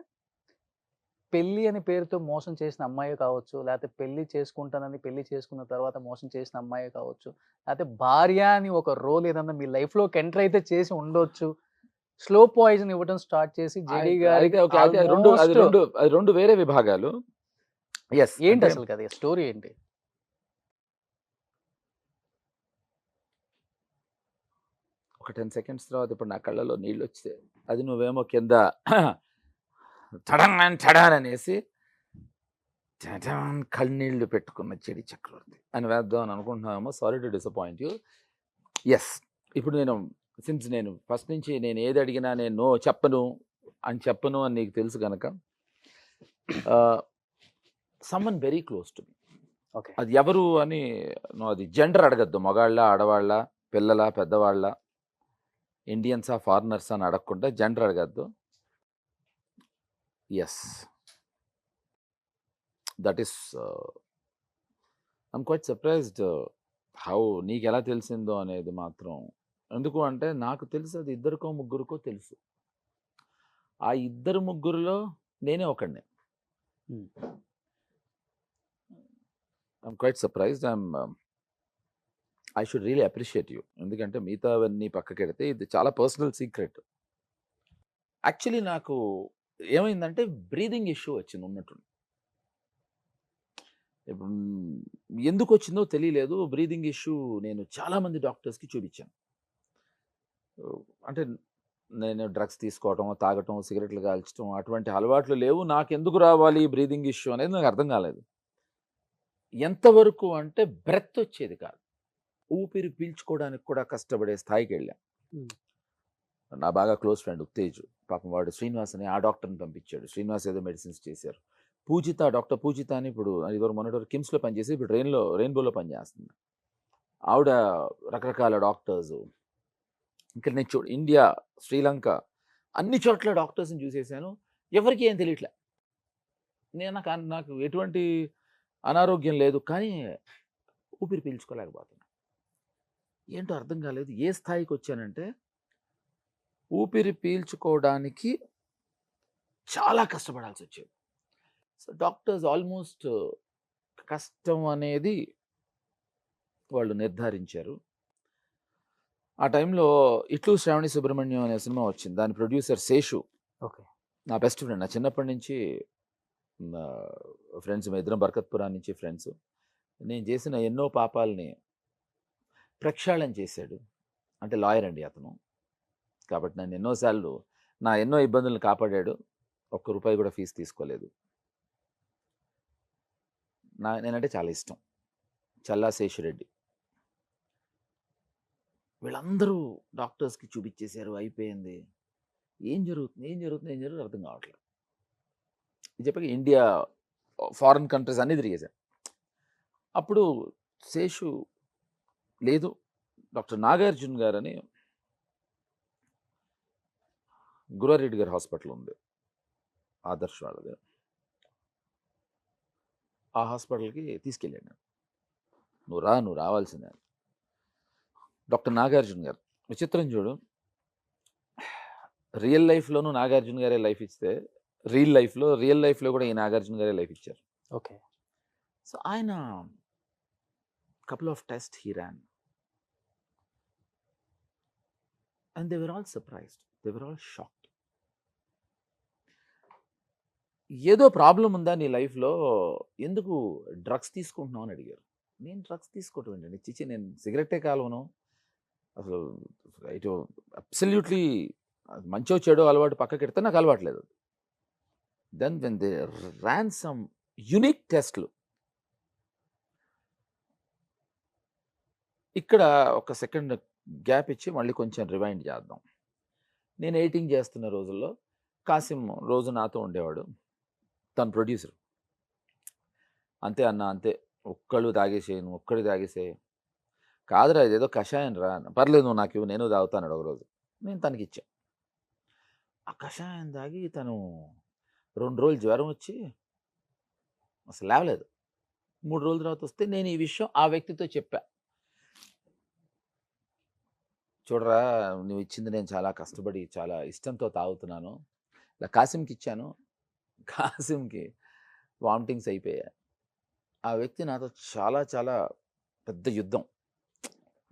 పెళ్లి అని పేరుతో మోసం చేసిన అమ్మాయే కావచ్చు, లేకపోతే పెళ్లి చేసుకుంటానని పెళ్లి చేసుకున్న తర్వాత మోసం చేసిన అమ్మాయే కావచ్చు, లేకపోతే భార్య అని ఒక రోల్ ఏదన్నా మీ లైఫ్‌లోకి ఎంటర్ అయితే చేసి ఉండొచ్చు. స్లో పాయిజన్ ఇవ్వడం స్టార్ట్ చేసి జేడీ అయితే గారికి ఓకే. అయితే అది ఆల్మోస్ట్ 2 వేరే విభాగాలు. యెస్. ఏంటి అంటే అసలుకి అది స్టోరీ ఏంటి? ఒక 10 సెకండ్స్ తర్వాత ఇప్పుడు నా కళ్ళలో నీళ్ళొస్తే అది నువ్వేమో కింద చడాన్ అనేసి చడాన్ కన్నీళ్లు పెట్టుకున్న చెడి చక్రవర్తి అని వేద్దాం అని అనుకుంటున్నామో. Sorry to disappoint you. Yes. ఇప్పుడు నేను ఫస్ట్ నుంచి నేను ఏది అడిగినా నేను నో చెప్పను అని నీకు తెలుసు కనుక someone very close to me. Okay. అది ఎవరు అని నువ్వు అది జెండర్ అడగద్దు. మగాళ్ళ, ఆడవాళ్ళ, పిల్లల, పెద్దవాళ్ళ, ఇండియన్సా, ఫారినర్స్ అని అడగకుండా జెండర్ అడగద్దు. Yes, that is I'm quite surprised how నీకు ఎలా తెలిసిందో అనేది మాత్రం. ఎందుకు అంటే నాకు తెలుసు అది 2కో 3కో తెలుసు. ఆ 2-3లో నేనే ఒకడిని. Hmm. I'm quite surprised. I should really appreciate you. ఎందుకంటే మిగతావన్నీ పక్కకెడితే ఇది చాలా పర్సనల్ సీక్రెట్. యాక్చువల్లీ నాకు ఏమైందంటే బ్రీదింగ్ ఇష్యూ వచ్చింది ఉన్నట్టుండి. ఇప్పుడు ఎందుకు వచ్చిందో తెలియలేదు. బ్రీదింగ్ ఇష్యూ నేను చాలామంది డాక్టర్స్కి చూపించాను. అంటే నేను డ్రగ్స్ తీసుకోవటం, తాగటం, సిగరెట్లు కాల్చడం అటువంటి అలవాట్లు లేవు. నాకెందుకు రావాలి ఈ బ్రీదింగ్ ఇష్యూ అనేది నాకు అర్థం కాలేదు. ఎంతవరకు అంటే బ్రెత్ వచ్చేది కాదు. ఊపిరి పీల్చుకోవడానికి కూడా కష్టపడే స్థాయికి వెళ్ళాం. హ్మ్. నా బాగా క్లోజ్ ఫ్రెండ్ ఉత్తేజ్, పాపం వాడు శ్రీనివాస్ అని ఆ డాక్టర్ని పంపించాడు. శ్రీనివాస్ ఏదో మెడిసిన్స్ చేశారు. పూజిత, డాక్టర్ పూజిత అని ఇప్పుడు ఇదివరకు మొన్నటి కిమ్స్లో పనిచేసి ఇప్పుడు రెయిన్బోలో పనిచేస్తుంది. ఆవిడ రకరకాల డాక్టర్స్ ఇంకా నేను ఇండియా, శ్రీలంక అన్ని చోట్ల డాక్టర్స్ని చూసేసాను. ఎవరికి ఏం తెలియట్లే. నాకు ఎటువంటి అనారోగ్యం లేదు, కానీ ఊపిరి పీల్చుకోలేకపోతున్నాను. ఏంటో అర్థం కాలేదు. ఏ స్థాయికి వచ్చానంటే ఊపిరి పీల్చుకోవడానికి చాలా కష్టపడాల్సి వచ్చేది. సో డాక్టర్స్ ఆల్మోస్ట్ కష్టం అనేది వాళ్ళు నిర్ధారించారు. ఆ టైంలో ఇట్లు శ్రావణి సుబ్రహ్మణ్యం అనే సినిమా వచ్చింది. దాని ప్రొడ్యూసర్ శేషు ఓకే. నా బెస్ట్ ఫ్రెండ్. నా చిన్నప్పటి నుంచి ఫ్రెండ్స్. మేము ఇద్దరం బర్కత్పురా నుంచి ఫ్రెండ్స్. నేను చేసిన ఎన్నో పాపాలని ప్రక్షాళన చేశాడు. అంటే లాయర్ అండి అతను. కాబట్టి నన్ను ఎన్నోసార్లు ఎన్నో ఇబ్బందులను కాపాడాడు. ₹1 కూడా ఫీజు తీసుకోలేదు. నేనంటే చాలా ఇష్టం. చల్లా శేషిరెడ్డి వీళ్ళందరూ డాక్టర్స్కి చూపించేశారు. అయిపోయింది. ఏం జరుగుతుంది అర్థం కావట్లేదు. ఇది చెప్పక ఇండియా, ఫారిన్ కంట్రీస్ అన్నీ తిరిగేశాను. అప్పుడు శేషు లేదు, డాక్టర్ నాగార్జున గారు అని గురారెడ్డి గారి హాస్పిటల్ ఉంది, ఆదర్శ్ వాళ్ళది. ఆ హాస్పిటల్కి తీసుకెళ్ళాను. నువ్వు రావాల్సిందే. డాక్టర్ నాగార్జున గారు విచిత్రం చూడు. రియల్ లైఫ్లోనూ నాగార్జున గారే లైఫ్ ఇస్తే రియల్ లైఫ్లో కూడా ఈ నాగార్జున గారే లైఫ్ ఇచ్చారు. ఓకే. సో ఆయన couple of tests he ran and they were all surprised. They were all shocked. ఏదో ప్రాబ్లం ఉందా నీ లైఫ్లో, ఎందుకు డ్రగ్స్ తీసుకుంటున్నావు అని అడిగారు. నేను డ్రగ్స్ తీసుకోవటం ఏంటండి, చిచి నేను సిగరెట్టే కాలవను అసలు. ఇటు అబ్సల్యూట్లీ మంచో చెడో అలవాటు పక్కకెడితే నాకు అలవాట్లేదు. Then when they ran some unique టెస్ట్లు. ఇక్కడ ఒక సెకండ్ గ్యాప్ ఇచ్చి మళ్ళీ కొంచెం రివైండ్ చేద్దాం. నేను ఎడిటింగ్ చేస్తున్న రోజుల్లో కాసిం రోజు నాతో ఉండేవాడు. తను ప్రొడ్యూసర్. అంతే అన్న, అంతే ఒక్కళ్ళు తాగేసేయను, ఒక్కడి తాగేసే కాదురా, ఇదేదో కషాయం రా. పర్లేదు నువ్వు నాకు ఇవ్వు, నేను తాగుతాను. ఒకరోజు నేను తనకి ఇచ్చా. ఆ కషాయం తాగి తను 2 రోజులు జ్వరం వచ్చి అసలు లేవలేదు. 3 రోజుల తర్వాత వస్తే నేను ఈ విషయం ఆ వ్యక్తితో చెప్పా. చూడరా, నువ్వు ఇచ్చింది నేను చాలా కష్టపడి చాలా ఇష్టంతో తాగుతున్నాను, ఇలా కాసింకి ఇచ్చాను, కాసిమ్కి వామిటింగ్స్ అయిపోయాయి. ఆ వ్యక్తి నాతో చాలా చాలా పెద్ద యుద్ధం.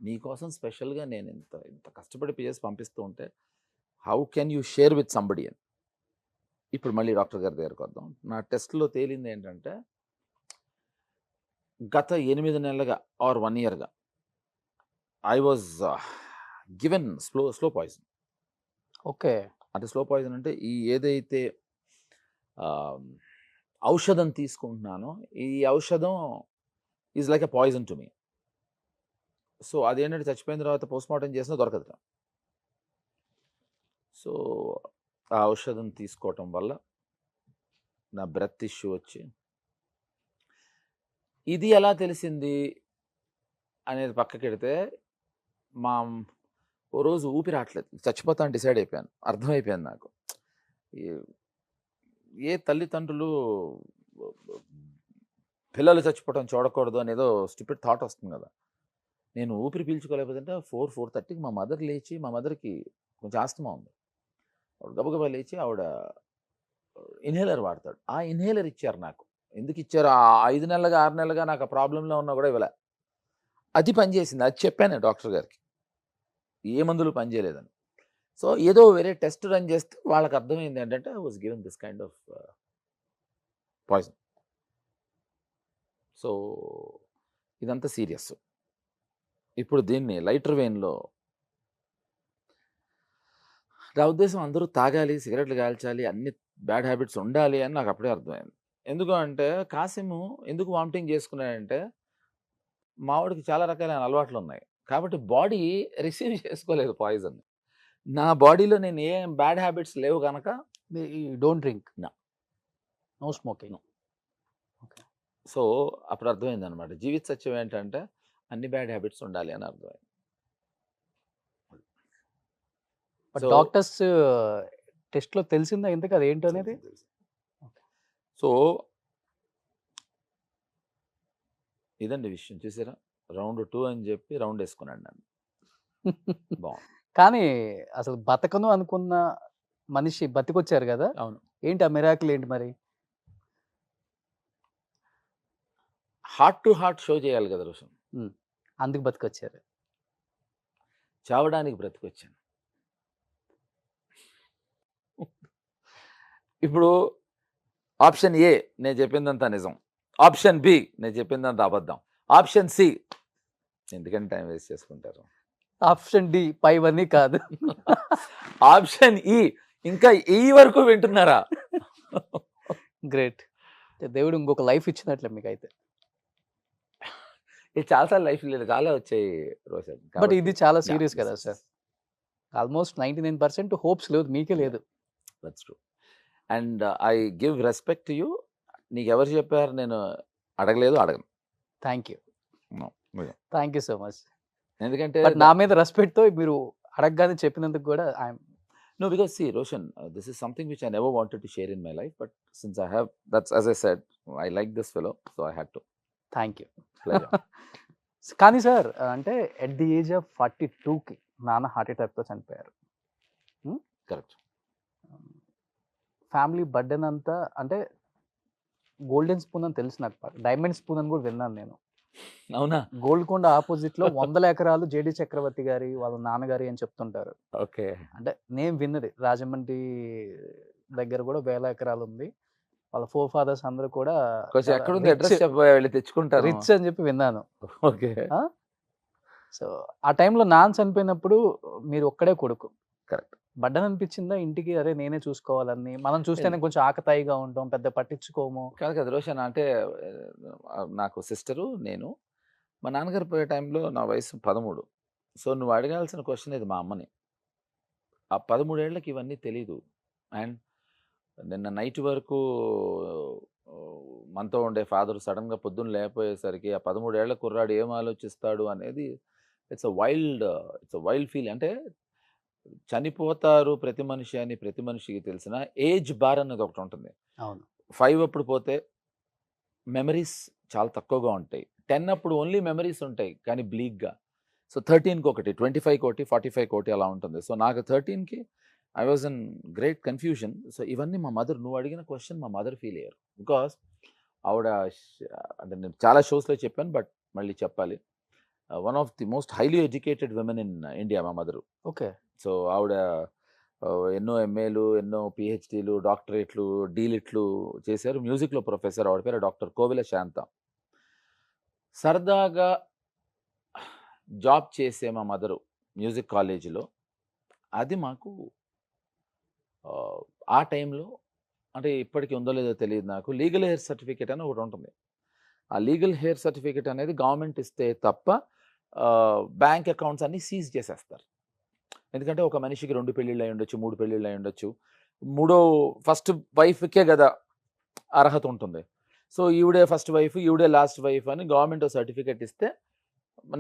నీకోసం స్పెషల్గా నేను ఇంత ఇంత కష్టపడి చేసి పంపిస్తూ ఉంటే how can you share with somebody అని. ఇప్పుడు మళ్ళీ డాక్టర్ గారి దగ్గరికి వద్దాం. నా టెస్ట్లో తేలింది ఏంటంటే గత 8 నెలలుగా ఆర్ 1 ఇయర్గా I was given slow poison. Okay. అంటే స్లో పాయిజన్ అంటే ఈ ఏదైతే ఔషధం తీసుకుంటున్నానో ఈ ఔషధం is like a poison to me. So అదేంటంటే చచ్చిపోయిన తర్వాత పోస్ట్మార్టం చేసినా దొరకదు. సో ఆ ఔషధం తీసుకోవటం వల్ల నా బ్రెత్ ఇష్యూ వచ్చి ఇది ఎలా తెలిసింది అనేది పక్కకెడితే మా ఓ రోజు ఊపిరి రావట్లేదు, చచ్చిపోతాను డిసైడ్ అయిపోయాను. అర్థమైపోయాను నాకు ఏ తల్లిదండ్రులు పిల్లలు చచ్చిపోవడం చూడకూడదు అనేదో స్టూపిడ్ థాట్ వస్తుంది కదా. నేను ఊపిరి పీల్చుకోలేకపోతే 4:30కి మా మదర్ లేచి, మా మదర్కి కొంచెం ఆస్తమా ఉంది, ఆవిడ గబగబా లేచి ఆవిడ ఇన్హేలర్ వాడతాడు. ఆ ఇన్హేలర్ ఇచ్చారు నాకు. ఎందుకు ఇచ్చారు? ఆ 5 నెలలుగా 6 నెలలుగా నాకు ఆ ప్రాబ్లంలో ఉన్నా కూడా ఇవ్వలే. అది పనిచేసింది. అది చెప్పాను డాక్టర్ గారికి, ఏ మందులు పనిచేయలేదని. సో ఏదో వేరే టెస్ట్ రన్ చేస్తే వాళ్ళకి అర్థమైంది ఏంటంటే I was given this kind of poison. So ఇదంతా సీరియస్. ఇప్పుడు దీన్ని లైటర్ వెయిన్లో, నా ఉద్దేశం అందరూ తాగాలి, సిగరెట్లు కాల్చాలి, అన్ని బ్యాడ్ హ్యాబిట్స్ ఉండాలి అని నాకు అప్పుడే అర్థమైంది. ఎందుకు అంటే కాసిము ఎందుకు వామిటింగ్ చేసుకున్నాడంటే మావాడికి చాలా రకాలైన అలవాట్లు ఉన్నాయి కాబట్టి బాడీ రిసీవ్ చేసుకోలేదు పాయిజన్. నా బాడీలో నేను ఏం బ్యాడ్ హ్యాబిట్స్ లేవు కనుక don't drink, No. No smoking. So అప్పుడు అర్థమైంది అనమాట. జీవిత సత్యం ఏంటంటే అన్ని బ్యాడ్ హ్యాబిట్స్ ఉండాలి అని అర్థమైంది. బట్ So, డాక్టర్స్ టెస్ట్లో తెలిసిందా ఇంతకు అది ఏంటో అనేది? తెలుసు. సో ఇదండి విషయం. చూసారా, రౌండ్ 2 అని చెప్పి రౌండ్ వేసుకున్నాడు నన్ను. బాగుంది. కానీ అసలు బతకను అనుకున్న మనిషి బతికొచ్చారు కదా. అవును. ఏంటి ఆ మిరాకిల్ ఏంటి మరి? హార్ట్ టు హార్ట్ షో చేయాలి కదా రోషన్. అందుకు బతికొచ్చారు. చావడానికి బ్రతికొచ్చాను. ఇప్పుడు ఆప్షన్ ఏ నేను చెప్పిందంతా నిజం, ఆప్షన్ బి నేను చెప్పిందంతా అబద్ధం, ఆప్షన్ సి ఎందుకంటే టైం వేస్ట్ చేసుకుంటారు, ఆప్షన్ డి పైవన్నీ కాదు. ఆప్షన్ ఈ ఇంకా ఈ వరకు వింటున్నారా? గ్రేట్. దేవుడు ఇంకొక లైఫ్ ఇచ్చినట్లే మీకు అయితే. ఇది చాలాసార్లు లైఫ్ లేదు, చాలా వచ్చాయి రోషన్. బట్ ఇది చాలా సీరియస్ కదా సార్. ఆల్మోస్ట్ 99% హోప్స్ లేదు, మీకే లేదు. That's true. And I give respect to you. నీకు ఎవరు చెప్పారు? నేను అడగలేదు, అడగను. Thank you, No, no. Thank you so much. ఎందుకంటే బట్ నా మీద రెస్పెక్ట్తో మీరు అడగగానే చెప్పినందుకు కూడా I'm No, because see, Roshan, this is something which I never wanted to share in my life, but since I have, that's as I said, I like this fellow, so I had to. Thank you. Pleasure. కానీ sir అంటే at the age of 42కి నాన్న heart అటాక్తో చనిపోయారు. Correct. Family burden అంతా అంటే golden spoon అని తెలుసు నాకు, diamond spoon అని కూడా విన్నాను నేను. అవునా? గోల్కొండ ఆపోజిట్లో 100 ఎకరాలు జేడి చక్రవర్తి గారి వాళ్ళ నాన్నగారి అని చెప్తుంటారు. ఓకే. అంటే నేను విన్నది రాజమండ్రి దగ్గర కూడా 1000 ఎకరాలు ఉంది. వాళ్ళ 4 fathers అందరూ కూడా కొంచెం ఎక్కడుంది అడ్రస్ చెప్పబోయా, వెళ్ళి తెచ్చుకుంటారు. రిచ్ అని చెప్పి విన్నాను. ఓకే. సో ఆ టైంలో నాన్న చనిపోయినప్పుడు మీరు ఒక్కడే కొడుకు. కరెక్ట్. బడ్డన్ అనిపించిందా ఇంటికి, అరే నేనే చూసుకోవాలని? మనం చూస్తేనే కొంచెం ఆకతాయిగా ఉంటాం, పెద్ద పట్టించుకోము. కాదు కదా రోషన్, అంటే నాకు సిస్టరు, నేను, మా నాన్నగారు పోయే టైంలో నా వయసు 13. సో నువ్వు అడగాల్సిన క్వశ్చన్ ఇది మా అమ్మని. ఆ 13 ఏళ్ళకి ఇవన్నీ తెలీదు. అండ్ నిన్న నైట్ వరకు మనతో ఉండే ఫాదర్ సడన్గా పొద్దున్న లేకపోయేసరికి ఆ 13 ఏళ్ల కుర్రాడు ఏం ఆలోచిస్తాడు అనేది ఇట్స్ అ వైల్డ్ ఫీల్. అంటే చనిపోతారు ప్రతి మనిషి అని ప్రతి మనిషికి తెలిసిన ఏజ్ బార్ అనేది ఒకటి ఉంటుంది. అవును. 5 అప్పుడు పోతే మెమరీస్ చాలా తక్కువగా ఉంటాయి. 10 అప్పుడు ఓన్లీ మెమరీస్ ఉంటాయి కానీ బ్లీక్గా. సో 13కి ఒకటి, 25కి ఒకటి, 45కి ఒకటి అలా ఉంటుంది. సో నాకు 13కి I was in great confusion. So ఇవన్నీ మా మదర్, నువ్వు అడిగిన క్వశ్చన్ మా మదర్ ఫీల్ అయ్యారు. బికాస్ ఆవిడ అంటే నేను చాలా షోస్లో చెప్పాను, బట్ మళ్ళీ చెప్పాలి. One of the most highly educated women in India మా మదరు. ఓకే. సో ఆవిడ ఎన్నో ఎంఏలు, ఎన్నో పిహెచ్డీలు, డాక్టరేట్లు, డీలిట్లు చేశారు. మ్యూజిక్లో ప్రొఫెసర్. ఆవిడ పేరు డాక్టర్ కోవెల శాంత. సరదాగా జాబ్ చేసే మా మదరు మ్యూజిక్ కాలేజీలో, అది మాకు ఆ టైంలో, అంటే ఇప్పటికీ ఉందో లేదో తెలియదు నాకు, లీగల్ హెయిర్ సర్టిఫికేట్ అని ఒకటి ఉంటుంది. ఆ లీగల్ హెయిర్ సర్టిఫికేట్ అనేది గవర్నమెంట్ ఇస్తే తప్ప బ్యాంక్ అకౌంట్స్ అన్నీ సీజ్ చేసేస్తారు. ఎందుకంటే ఒక మనిషికి 2 పెళ్ళిళ్ళు అయి ఉండొచ్చు, 3 పెళ్ళిళ్ళు అయి ఉండొచ్చు. ఫస్ట్ వైఫ్కే కదా అర్హత ఉంటుంది. సో ఈవిడే ఫస్ట్ వైఫ్, ఈవిడే లాస్ట్ వైఫ్ అని గవర్నమెంట్ సర్టిఫికేట్ ఇస్తే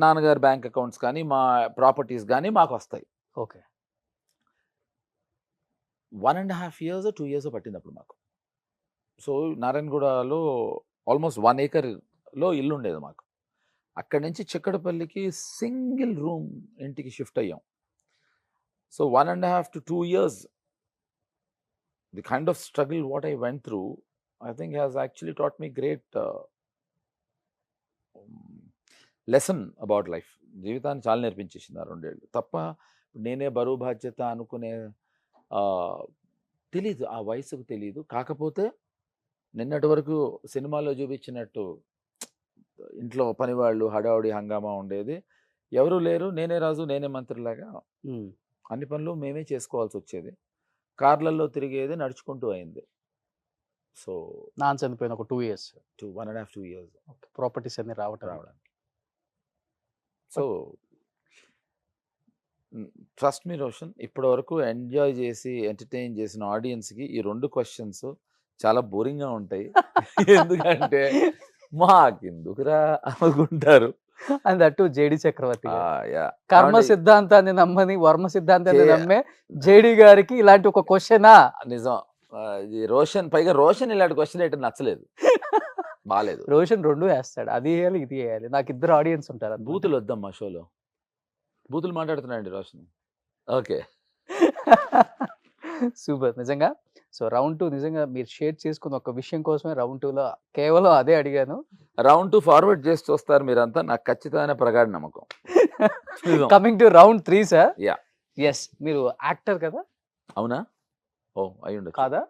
నాన్నగారు బ్యాంక్ అకౌంట్స్ కానీ మా ప్రాపర్టీస్ కానీ మాకు వస్తాయి. ఓకే. 1.5 years 2 years పట్టింది అప్పుడు మాకు. సో నారాయణగూడలో ఆల్మోస్ట్ 1 acreలో ఇల్లు ఉండేది మాకు. అక్కడి నుంచి చిక్కడపల్లికి సింగిల్ రూమ్ ఇంటికి షిఫ్ట్ అయ్యాం. So 1.5 to 2 years, the kind of struggle what I went through, I think has actually taught me great lesson about life. జీవితాన్ని చాలా నేర్పించేసింది ఆ 2 ఏళ్ళు. తప్ప నేనే బరువు బాధ్యత అనుకునే తెలీదు, ఆ వయసుకు తెలీదు. కాకపోతే నిన్నటి వరకు సినిమాలో చూపించినట్టు ఇంట్లో పనివాళ్ళు హడావుడి హంగామా ఉండేది. ఎవరు లేరు, నేనే రాజు నేనే మంత్రిలాగా అన్ని పనులు మేమే చేసుకోవాల్సి వచ్చేది. కార్లలో తిరిగేది నడుచుకుంటూ అయింది. సో నాన్న చనిపోయిన ఒక 2 years, 1.5 2 years ప్రాపర్టీస్ అన్ని రావడానికి. సో ట్రస్ట్ మీ రోషన్, ఇప్పటి వరకు ఎంజాయ్ చేసి ఎంటర్టైన్ చేసిన ఆడియన్స్కి ఈ 2 questions చాలా బోరింగ్గా ఉంటాయి. ఎందుకంటే మాకెందుకురా అనుకుంటారు. అండ్ దట్టు జేడి చక్రవర్తి గారు. కర్మ కాబట్టి సిద్ధాంతాన్ని నమ్మని వర్మ సిద్ధాంతాన్ని నమ్మే జేడి గారికి ఇలాంటి ఒక క్వశ్చనా? నిజం. ఇది రోషన్, పైగా రోషన్ ఇలాంటి క్వశ్చన్ ఏంటో నచ్చలేదు, బాగాలేదు. రోషన్ 2 వేస్తాడు, అది వేయాలి ఇది వేయాలి. నాకు 2 ఆడియన్స్ ఉంటారు. బూతులు వద్దమ్మా షోలో, బూతులు మాట్లాడుతున్నాయండి రోషన్. ఓకే. సూపర్. నిజంగా సో రౌండ్ 2 నిజంగా మీరు షేర్ చేసుకున్న ఒక విషయం కోసమే రౌండ్ 2లో కేవలం అదే అడిగాను. రౌండ్ 2 ఫార్వర్డ్ చేసి చూస్తారు మీరంతా, నాకు ఖచ్చితమైన ప్రగాఢ నమ్మకం. Coming to round 3 sir. Yeah. Yes, మీరు యాక్టర్ కదా? అవునా? ఓ అయి ఉండొచ్చు. కాదా?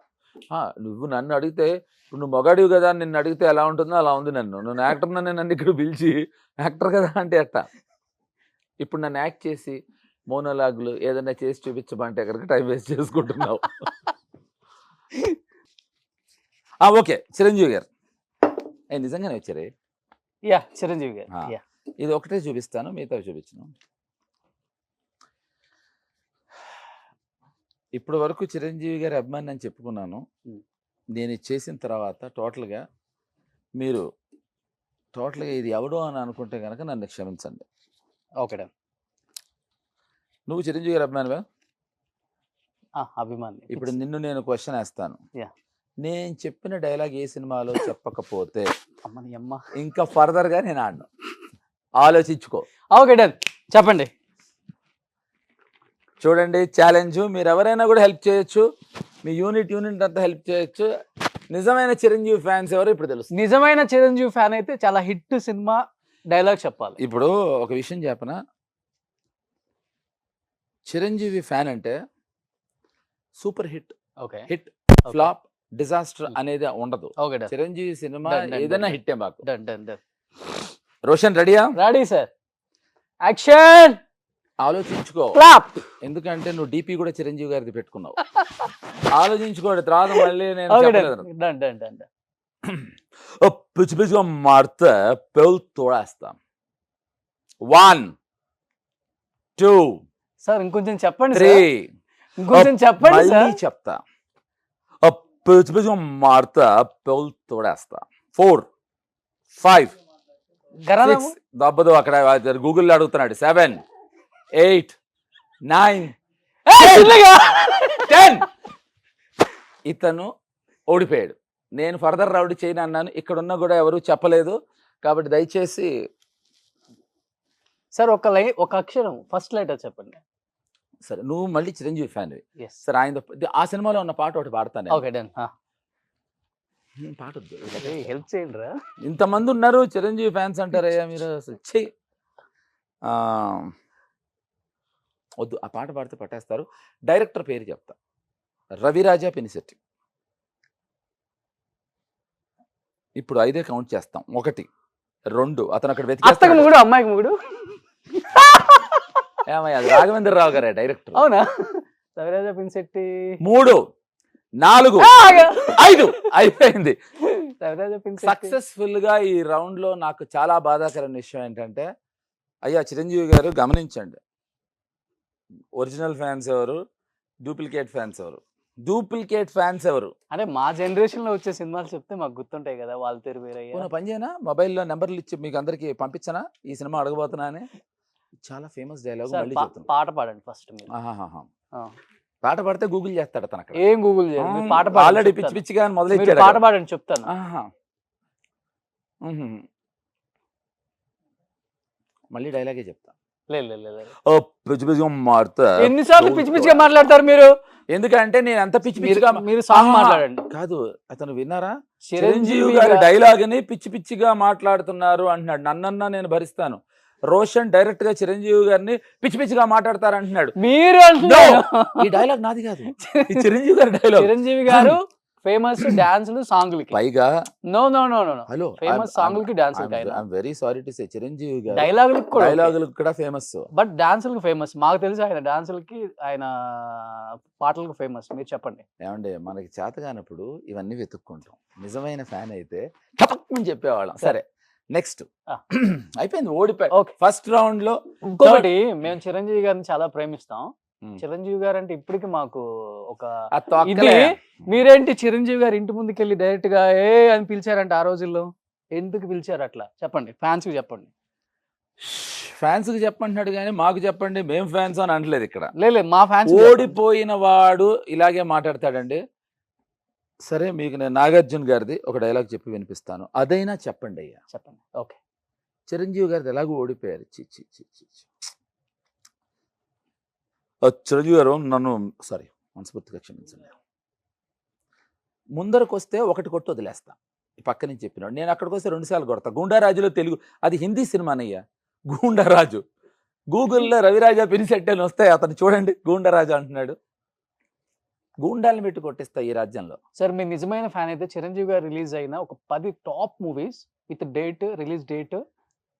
నువ్వు నన్ను అడిగితే, ఇప్పుడు నువ్వు మొగాడివి కదా, నిన్ను అడిగితే ఎలా ఉంటుందో అలా ఉంది. నువ్వు యాక్టర్ నన్ను ఇక్కడ పిలిచి యాక్టర్ కదా అంటే అట్ట. ఇప్పుడు నన్ను యాక్ట్ చేసి మోనోలాగులు ఏదైనా చేసి చూపించమంటే ఎక్కడికి టైం వేస్ట్ చేసుకుంటున్నావు. ఓకే, చిరంజీవి గారు నిజంగానే వచ్చారే. యా, చిరంజీవి గారు. యా, ఇది ఒకటే చూపిస్తాను, మిగతా చూపించను. ఇప్పటి వరకు చిరంజీవి గారి అభిమాని అని చెప్పుకున్నాను. నేను ఇది చేసిన తర్వాత టోటల్గా ఇది ఎవడో అని అనుకుంటే కనుక నన్ను క్షమించండి. ఓకే డా. నువ్వు చిరంజీవి గారి అభిమానివా? అభిమాని. ఇప్పుడు నిన్ను నేను క్వశ్చన్ వేస్తాను. నేను చెప్పిన డైలాగ్ ఏ సినిమాలో చెప్పకపోతే ఇంకా ఫర్దర్ గా నేను ఆడను, ఆలోచించుకో. ఓకే డన్, చెప్పండి. చూడండి, ఛాలెంజ్. మీరు ఎవరైనా కూడా హెల్ప్ చేయొచ్చు, మీ యూనిట్ అంతా హెల్ప్ చేయొచ్చు. నిజమైన చిరంజీవి ఫ్యాన్స్ ఎవరు ఇప్పుడు తెలుసు. నిజమైన చిరంజీవి ఫ్యాన్ అయితే చాలా హిట్ సినిమా డైలాగ్ చెప్పాలి. ఇప్పుడు ఒక విషయం చెప్పనా, చిరంజీవి ఫ్యాన్ అంటే super hit, hit, flop, disaster అనేది ఉండదు. చిరంజీవి సినిమా ఏదైనా హిట్టే మాకు. రోషన్ రెడీయా? Ready sir. యాక్షన్. ఆలోచించుకో, ఎందుకంటే నువ్వు డిపి కూడా చిరంజీవి గారిది పెట్టుకున్నావు. ఆలోచించుకోండి, తర్వాత మళ్ళీ నేను పిచ్చి పిచ్చిగా మారితే పెళ్ళు తోడేస్తాం. 1 2 సార్ ఇంకొంచెం చెప్పండి. 3 ఇంకొంచెం చెప్పండి సార్. చెప్తా. పిచ్చి పిచ్చిగా మారితే పెళ్ళు తోడేస్తా. 4 5 6 దబ్బదు అక్కడ గూగుల్లో అడుగుతున్నాడు. 7 8 9 10. ఇతను ఓడిపోయాడు. నేను ఫర్దర్ రౌడీ చేయను అన్నాను, ఇక్కడున్నా కూడా ఎవరు చెప్పలేదు. కాబట్టి దయచేసి సార్ ఒక అక్షరం ఫస్ట్ లెటర్ చెప్పండి. సరే నువ్వు మళ్ళీ చిరంజీవి ఫ్యాన్ ఎస్ సరే ఆయన ఆ సినిమాలో ఉన్న పాట ఒకటి పాడతాను ఓకే డన్ పాట వద్దు. హెల్ప్ చేయండి రా. ఇంతమంది ఉన్నారు చిరంజీవి ఫ్యాన్స్ అంటారయ్యా మీరు అసలు చెయ్యి వద్దు ఆ పాట పాడితే పట్టేస్తారు. డైరెక్టర్ పేరు చెప్తా, రవిరాజా పినిశెట్టి. ఇప్పుడు 5 కౌంట్ చేస్తాం. 1 2 అతను అక్కడ అత్తకు వెతికేస్తాడు. ముగుడు అమ్మాయికి ముగుడు. ఏమయ్య అది రాఘవేంద్రరావు గారే డైరెక్టర్. అవునా? రవిరాజా పినిశెట్టి. 3 4 5 అయిపోయింది. రవిరాజా పినిశెట్టి సక్సెస్ఫుల్ గా ఈ రౌండ్ లో నాకు చాలా బాధాకరమైన విషయం ఏంటంటే, అయ్యా చిరంజీవి గారు గమనించండి, ఒరిజినల్ ఫ్యాన్స్ ఎవరు, డూప్లికేట్ ఫ్యాన్స్ ఎవరు? డూప్లికేట్ ఫ్యాన్స్ ఎవరు? అంటే మా జనరేషన్ లో వచ్చే సినిమాలు చెప్తే మాకు గుర్తుంటాయి కదా, వాళ్ళ పేరు వేరయ్యా. పోనీ పని చేయనా, మొబైల్లో నెంబర్లు ఇచ్చి మీకు అందరికి పంపించనా ఈ సినిమా అడగబోతున్నా అని? చాలా ఫేమస్ డైలాగ్ మళ్ళీ చెప్తున్నా. పాట పాడండి ఫస్ట్ మీరు. ఆహాహా. పాట పాడితే గూగుల్ చేస్తాడు అతను అక్కడ. ఏం గూగుల్ చేయాలి, మీరు పాట పాడండి ఆల్రెడీ చెప్తాను. పిచ్చి పిచ్చిగా మీరు మొదలెట్టాడు. పాట పాడండి చెప్తాను. ఆహా. మళ్ళీ డైలాగే చెప్తా. లేదు లేదు లేదు. ఓ పిచ్చి పిచ్చిగా మారుతా. ఎన్నిసార్లు పిచ్చి పిచ్చిగా మాట్లాడతారు మీరు? ఎందుకంటే నేను అంత పిచ్చి పిచ్చిగా మీరు సాంగ్ ఆహా. మాట్లాడండి. కాదు అతను విన్నారా, చిరంజీవి చిరంజీవి గారి డైలాగ్ ని పిచ్చి పిచ్చిగా మాట్లాడుతున్నారు అంటున్నాడు. నన్నన్నా నేను భరిస్తాను. రోషన్ డైరెక్ట్ గా చిరంజీవి గారిని పిచ్చి పిచ్చిగా మాట్లాడతారు అంటున్నాడు. మీరు అంటున్నారు. ఈ డైలాగ్ నాది కాదు, ఈ చిరంజీవి గారి డైలాగ్. చిరంజీవి గారు ఫేమస్ డాన్సులు సాంగ్లకి. పైగా no no no no hello famous సాంగ్లకి డాన్సులకి. I'm very sorry to say Chiranjeevi గారు డైలాగులకు కూడా డైలాగులకు కూడా ఫేమస్, బట్ డాన్సులకు ఫేమస్. మాకు తెలిసి ఆయన డాన్సులకి ఆయన పాటలకు ఫేమస్. మీరు చెప్పండి. ఏమండి మనకి చేత కానప్పుడు ఇవన్నీ వెతుక్కుంటాం. నిజమైన ఫ్యాన్ అయితే టపక్మని చెప్పేవాళ్ళం. సరే నెక్స్ట్ అయిపోయింది, ఓడిపోయి ఓకే. ఫస్ట్ రౌండ్ లో. ఇంకొకటి, మేము చిరంజీవి గారిని చాలా ప్రేమిస్తాం. చిరంజీవి గారు అంటే ఇప్పటికి మాకు ఒక ఇది. మీరేంటి చిరంజీవి గారు ఇంటి ముందుకు వెళ్ళి డైరెక్ట్ గా ఏ అని పిలిచారంటే ఆ రోజుల్లో ఎందుకు పిలిచారు అట్లా చెప్పండి, ఫ్యాన్స్ కి చెప్పండి. ఫ్యాన్స్ కి చెప్పంటున్నాడు కానీ మాకు చెప్పండి, మేము ఫ్యాన్స్ అని అనట్లేదు ఇక్కడ. లేదు మా ఫ్యాన్స్. ఓడిపోయిన వాడు ఇలాగే మాట్లాడతాడండి. సరే మీకు నేను నాగార్జున గారిది ఒక డైలాగ్ చెప్పి వినిపిస్తాను, అదైనా చెప్పండి అయ్యా. చెప్పండి. ఓకే. చిరంజీవి గారిది ఎలాగో ఓడిపోయారు. చి చి చి చి చి. చిరంజీవి గారు నన్ను సారీ మనస్ఫూర్తిగా క్షమించండి. ముందరకు వస్తే 1 కొట్టు వదిలేస్తా, పక్క నుంచి చెప్పినాడు. నేను అక్కడికి వస్తే 2 సార్లు కొడతా. గూండారాజులో తెలుగు, అది హిందీ సినిమానయ్యా గూండారాజు. గూగుల్లో రవిరాజా పినిశెట్టి అని వస్తాయి, అతను చూడండి గూండారాజు అంటున్నాడు. గూండాలను పెట్టి కొట్టిస్తా ఈ రాజ్యంలో. సార్ మీరు నిజమైన ఫ్యాన్ అయితే చిరంజీవి గారు రిలీజ్ అయిన ఒక 10 top movies with date, release date,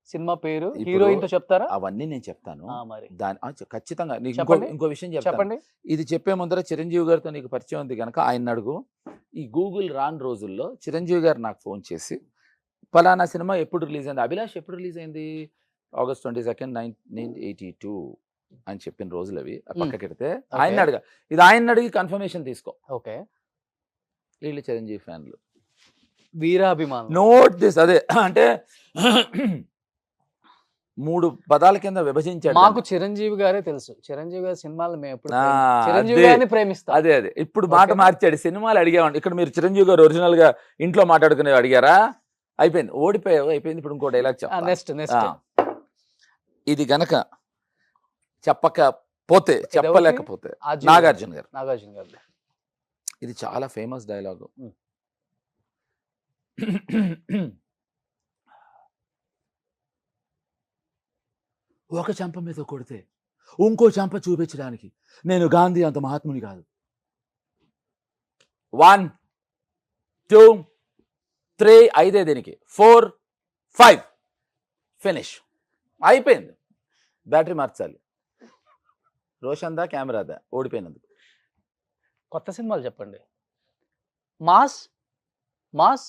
cinema పేరు, హీరోయిన్ తో చెప్తారా? అవన్నీ నేను చెప్తాను. మరి దాని ఖచ్చితంగా నీకు చెప్పండి. ఇంకో విషయం చెప్తాను. చెప్పండి. ఇది చెప్పే ముందర చిరంజీవి గారితో నీకు పరిచయం ఉంది కనుక ఆయన అడుగు. ఈ గూగుల్ రాని రోజుల్లో చిరంజీవి గారు నాకు ఫోన్ చేసి ఫలానా సినిమా ఎప్పుడు రిలీజ్ అయింది, అభిలాష్ ఎప్పుడు రిలీజ్ అయింది, August 22, 1982 అని చెప్పిన రోజులు అవి పక్కకెడితే ఆయన అడగా. ఇది ఆయన అడిగి కన్ఫర్మేషన్ తీసుకో. ఓకే. వీళ్ళు చిరంజీవి ఫ్యాన్లు, వీరాభిమానం. Note this. అదే అంటే 3 పదాల కింద విభజించాడు. మాకు చిరంజీవి గారే తెలుసు. చిరంజీవి గారి సినిమాలు మేము ఎప్పుడు ఆ, చిరంజీవి అదే. గారిని ప్రేమిస్తాం. అదే ఇప్పుడు మాట మార్చాడు. సినిమాలు అడిగామండి. ఇక్కడ మీరు చిరంజీవి గారు ఒరిజినల్ గా ఇంట్లో మాట్లాడుకునే అడిగారా? అయిపోయింది, ఓడిపోయావు, అయిపోయింది. ఇప్పుడు ఇంకో డైలాగ్ చెప్పా. నెక్స్ట్ ఇది గనక చెప్పలేకపోతే నాగార్జున గారు. నాగార్జున గారు ఇది చాలా ఫేమస్ డైలాగు. ఒక చెంప మీద కొడితే ఇంకో చెంప చూపించడానికి నేను గాంధీ అంత మహాత్ముని కాదు. 1 2 3 5 దీనికి 4 5 ఫినిష్ అయిపోయింది. బ్యాటరీ మార్చాలి. రోషన్ దా కెమెరాదా ఓడిపోయినందుకు. కొత్త సినిమాలు చెప్పండి. Mass mass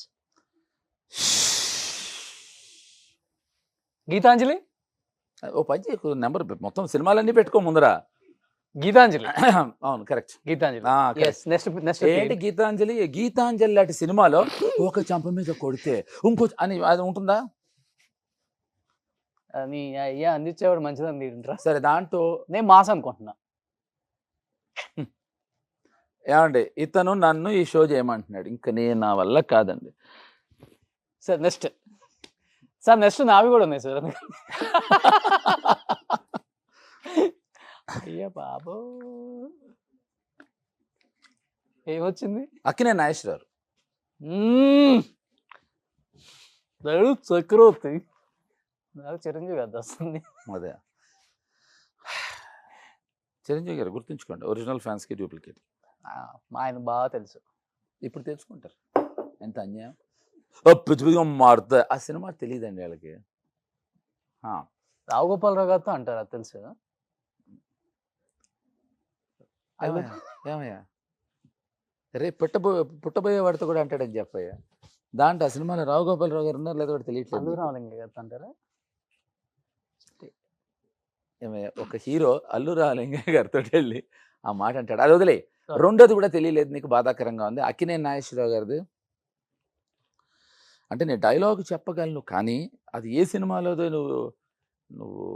Gitanjali. ఓ పని నెంబర్ మొత్తం సినిమాలన్నీ పెట్టుకో ముందరా. గీతాంజలి. అవును కరెక్ట్. గీతాంజలి. ఏంటి గీతాంజలి? గీతాంజలి లాంటి సినిమాలో ఒక చంప మీద కొడితే ఇంకో అని అది ఉంటుందా? అని అయ్యా అందించేవాడు మంచిదని తింటారా? సరే దాంట్లో నేను మాస్ అనుకుంటున్నా. ఏమండి ఇతను నన్ను ఈ షో చేయమంటున్నాడు, ఇంకా నేను నా వల్ల కాదండి. సార్ నెక్స్ట్ నావి కూడా ఉన్నాయి సార్. అయ్యా బాబో ఏమొచ్చింది? అక్కినే నాగేశ్వరరావు. చక్రవర్తి. నాకు చిరంజీవి అది వస్తుంది. అదే చిరంజీవి గారు గుర్తుంచుకోండి, ఒరిజినల్ ఫ్యాన్స్కి డూప్లికేట్. మా ఆయన బాగా తెలుసు. ఇప్పుడు తెలుసుకుంటారు ఎంత అన్యాయం. పిచ్చిగా మారుతా ఆ సినిమా తెలియదండి వాళ్ళకి. రావు గోపాలరావు గారితో అంటారు, అది తెలుసు. ఏమయ్యా రేపు పుట్టబోయే వాడితో కూడా అంటాడని చెప్పయ్యా. దాంట్లో ఆ సినిమాలో రావు గోపాలరావు గారు ఉన్నారు లేదా కూడా తెలియట్లేదు. అల్లు రామలింగ గారితో అంటారా? ఏమయ్యా ఒక హీరో అల్లు రామలింగ గారితో వెళ్ళి ఆ మాట అంటాడు, అది వదిలే. రెండోది కూడా తెలియలేదు నీకు, బాధాకరంగా ఉంది. అక్కినేని నాగేశ్వరరావు గారిది అంటే నేను డైలాగ్ చెప్పగలను కానీ అది ఏ సినిమాలోదో నువ్వు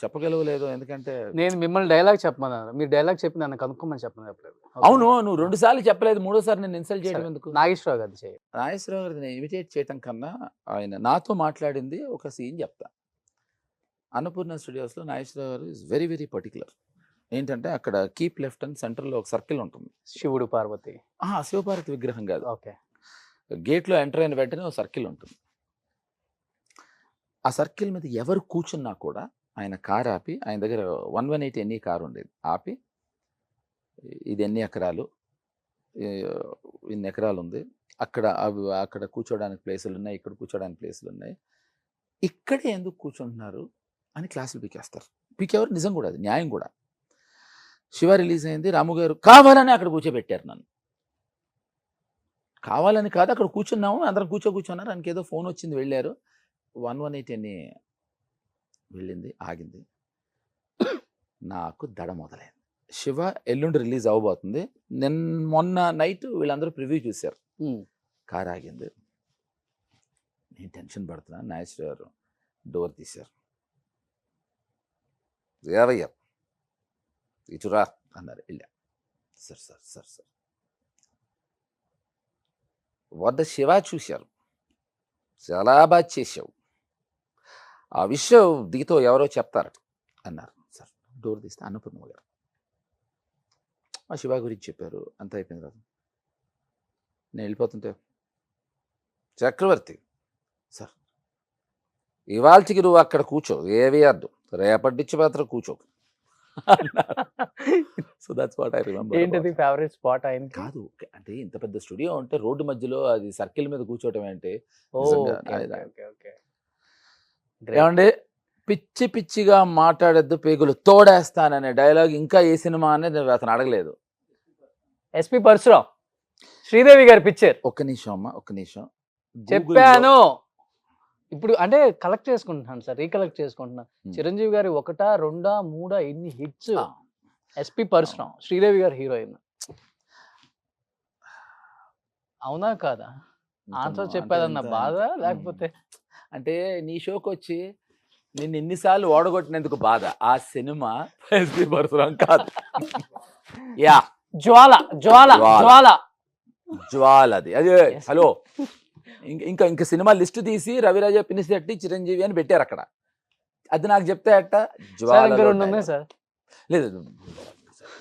చెప్పగలవలేదో. ఎందుకంటే నేను మిమ్మల్ని డైలాగ్ చెప్పమన్నాను, మీరు డైలాగ్ చెప్పి నన్ను కనుక్కోమని చెప్పమని చెప్పలేదు. అవును, నువ్వు 2 సార్లు చెప్పలేదు, 3ఓసారి నేను ఇన్సల్ట్ చేయడం ఎందుకు? నాగేశ్వరరావు గారిది చేయ. నాగేశ్వరరావు గారిని నేను ఇమిటేట్ చేయటం కన్నా ఆయన నాతో మాట్లాడింది ఒక సీన్ చెప్తా. అన్నపూర్ణ స్టూడియోస్లో నాగేశ్వరరావు గారు ఇస్ వెరీ వెరీ పర్టికులర్. ఏంటంటే అక్కడ కీప్ లెఫ్ట్ అని సెంటర్లో ఒక సర్కిల్ ఉంటుంది. శివుడు పార్వతి శివపార్వతి విగ్రహం కాదు, ఓకే. గేట్లో ఎంటర్ అయిన వెంటనే ఒక సర్కిల్ ఉంటుంది. ఆ సర్కిల్ మీద ఎవరు కూర్చున్నా కూడా ఆయన కారు ఆపి, ఆయన దగ్గర 118 ఎన్ని కారు ఉండేది, ఆపి ఇది ఎన్ని ఎకరాలు, ఇన్ని ఎకరాలు ఉంది, అక్కడ కూర్చోడానికి ప్లేసులు ఉన్నాయి, ఇక్కడ కూర్చోడానికి ప్లేసులు ఉన్నాయి, ఇక్కడే ఎందుకు కూర్చుంటున్నారు అని క్లాసులు పీకేస్తారు. పీకేవారు నిజం కూడా, అది న్యాయం కూడా. శివ రిలీజ్ అయింది, రాము గారు కావాలని అక్కడ కూర్చోబెట్టారు నన్ను. కావాలని కాదు, అక్కడ కూర్చున్నాము, అందరం కూర్చోన్నారు. ఆయనకి ఏదో ఫోన్ వచ్చింది, వెళ్ళారు. 118 ఎన్ని వెళ్ళింది, ఆగింది. నాకు దడ మొదలైంది. శివ ఎల్లుండి రిలీజ్ అవ్వబోతుంది. మొన్న నైట్ వీళ్ళందరూ ప్రివ్యూ చూశారు. కార్ ఆగింది, నేను టెన్షన్ పడుతున్నా. నాగేశ్వర గారు డోర్ తీశారు. ఏవయ్యా ఇటురా అన్నారు. వెళ్ళా. సార్ సార్ సార్ సార్ వద్ద శివ చూశారు, చాలా బాగా చేసావు, ఆ విషయం దిగితో ఎవరో చెప్తారట అన్నారు. సార్ డోర్ తీస్తే అన్నపూర్ణమ్మ గారు ఆ శివ గురించి చెప్పారు. అంతా అయిపోయింది కదా, నేను వెళ్ళిపోతుంటే చక్రవర్తి సార్ ఇవాళకి నువ్వు అక్కడ కూర్చో, ఏవి అద్దు, రేపటి నుంచి మాత్రం కూర్చో. So that's what I remember. ఏంటది ఫేవరెట్ స్పాట్ ఆయన? కాదు అంటే ఇంత పెద్ద స్టూడియో ఉంటే రోడ్డు మధ్యలో అది సర్కిల్ మీద కూర్చోవటం అంటే ఏమండి, పిచ్చి పిచ్చిగా మాట్లాడద్దు, పేగులు తోడేస్తాననే డైలాగ్ ఇంకా ఏ సినిమా అనేది అతను అడగలేదు. ఎస్పి పరశురాం, శ్రీదేవి గారి పిక్చర్. ఒక్క నిమిషం అమ్మా, ఒక్క నిమిషం చెప్పాను. ఇప్పుడు అంటే కలెక్ట్ చేసుకుంటున్నాను సార్, రీకలెక్ట్ చేసుకుంటున్నాను. చిరంజీవి గారి 1, 2, 3 ఎన్ని హిట్స్. ఎస్పి పరశురాం, శ్రీదేవి గారి హీరోయిన్. అవునా కాదా? ఆన్సర్ చెప్పేదన్న బాధ, లేకపోతే అంటే నీ షోకి వచ్చి నిన్ను ఎన్నిసార్లు ఓడగొట్టినందుకు బాధ. ఆ సినిమా ఎస్పి పరశురాం కాదు. యా జ్వాల జ్వాల జ్వాల జ్వాల అది అదే. హలో, ఇంకా సినిమా లిస్ట్ తీసి రవిరాజ పినిశెట్టి చిరంజీవి అని పెట్టారు అక్కడ. అది నాకు చెప్తే అట్ట జ్వాల సార్. లేదు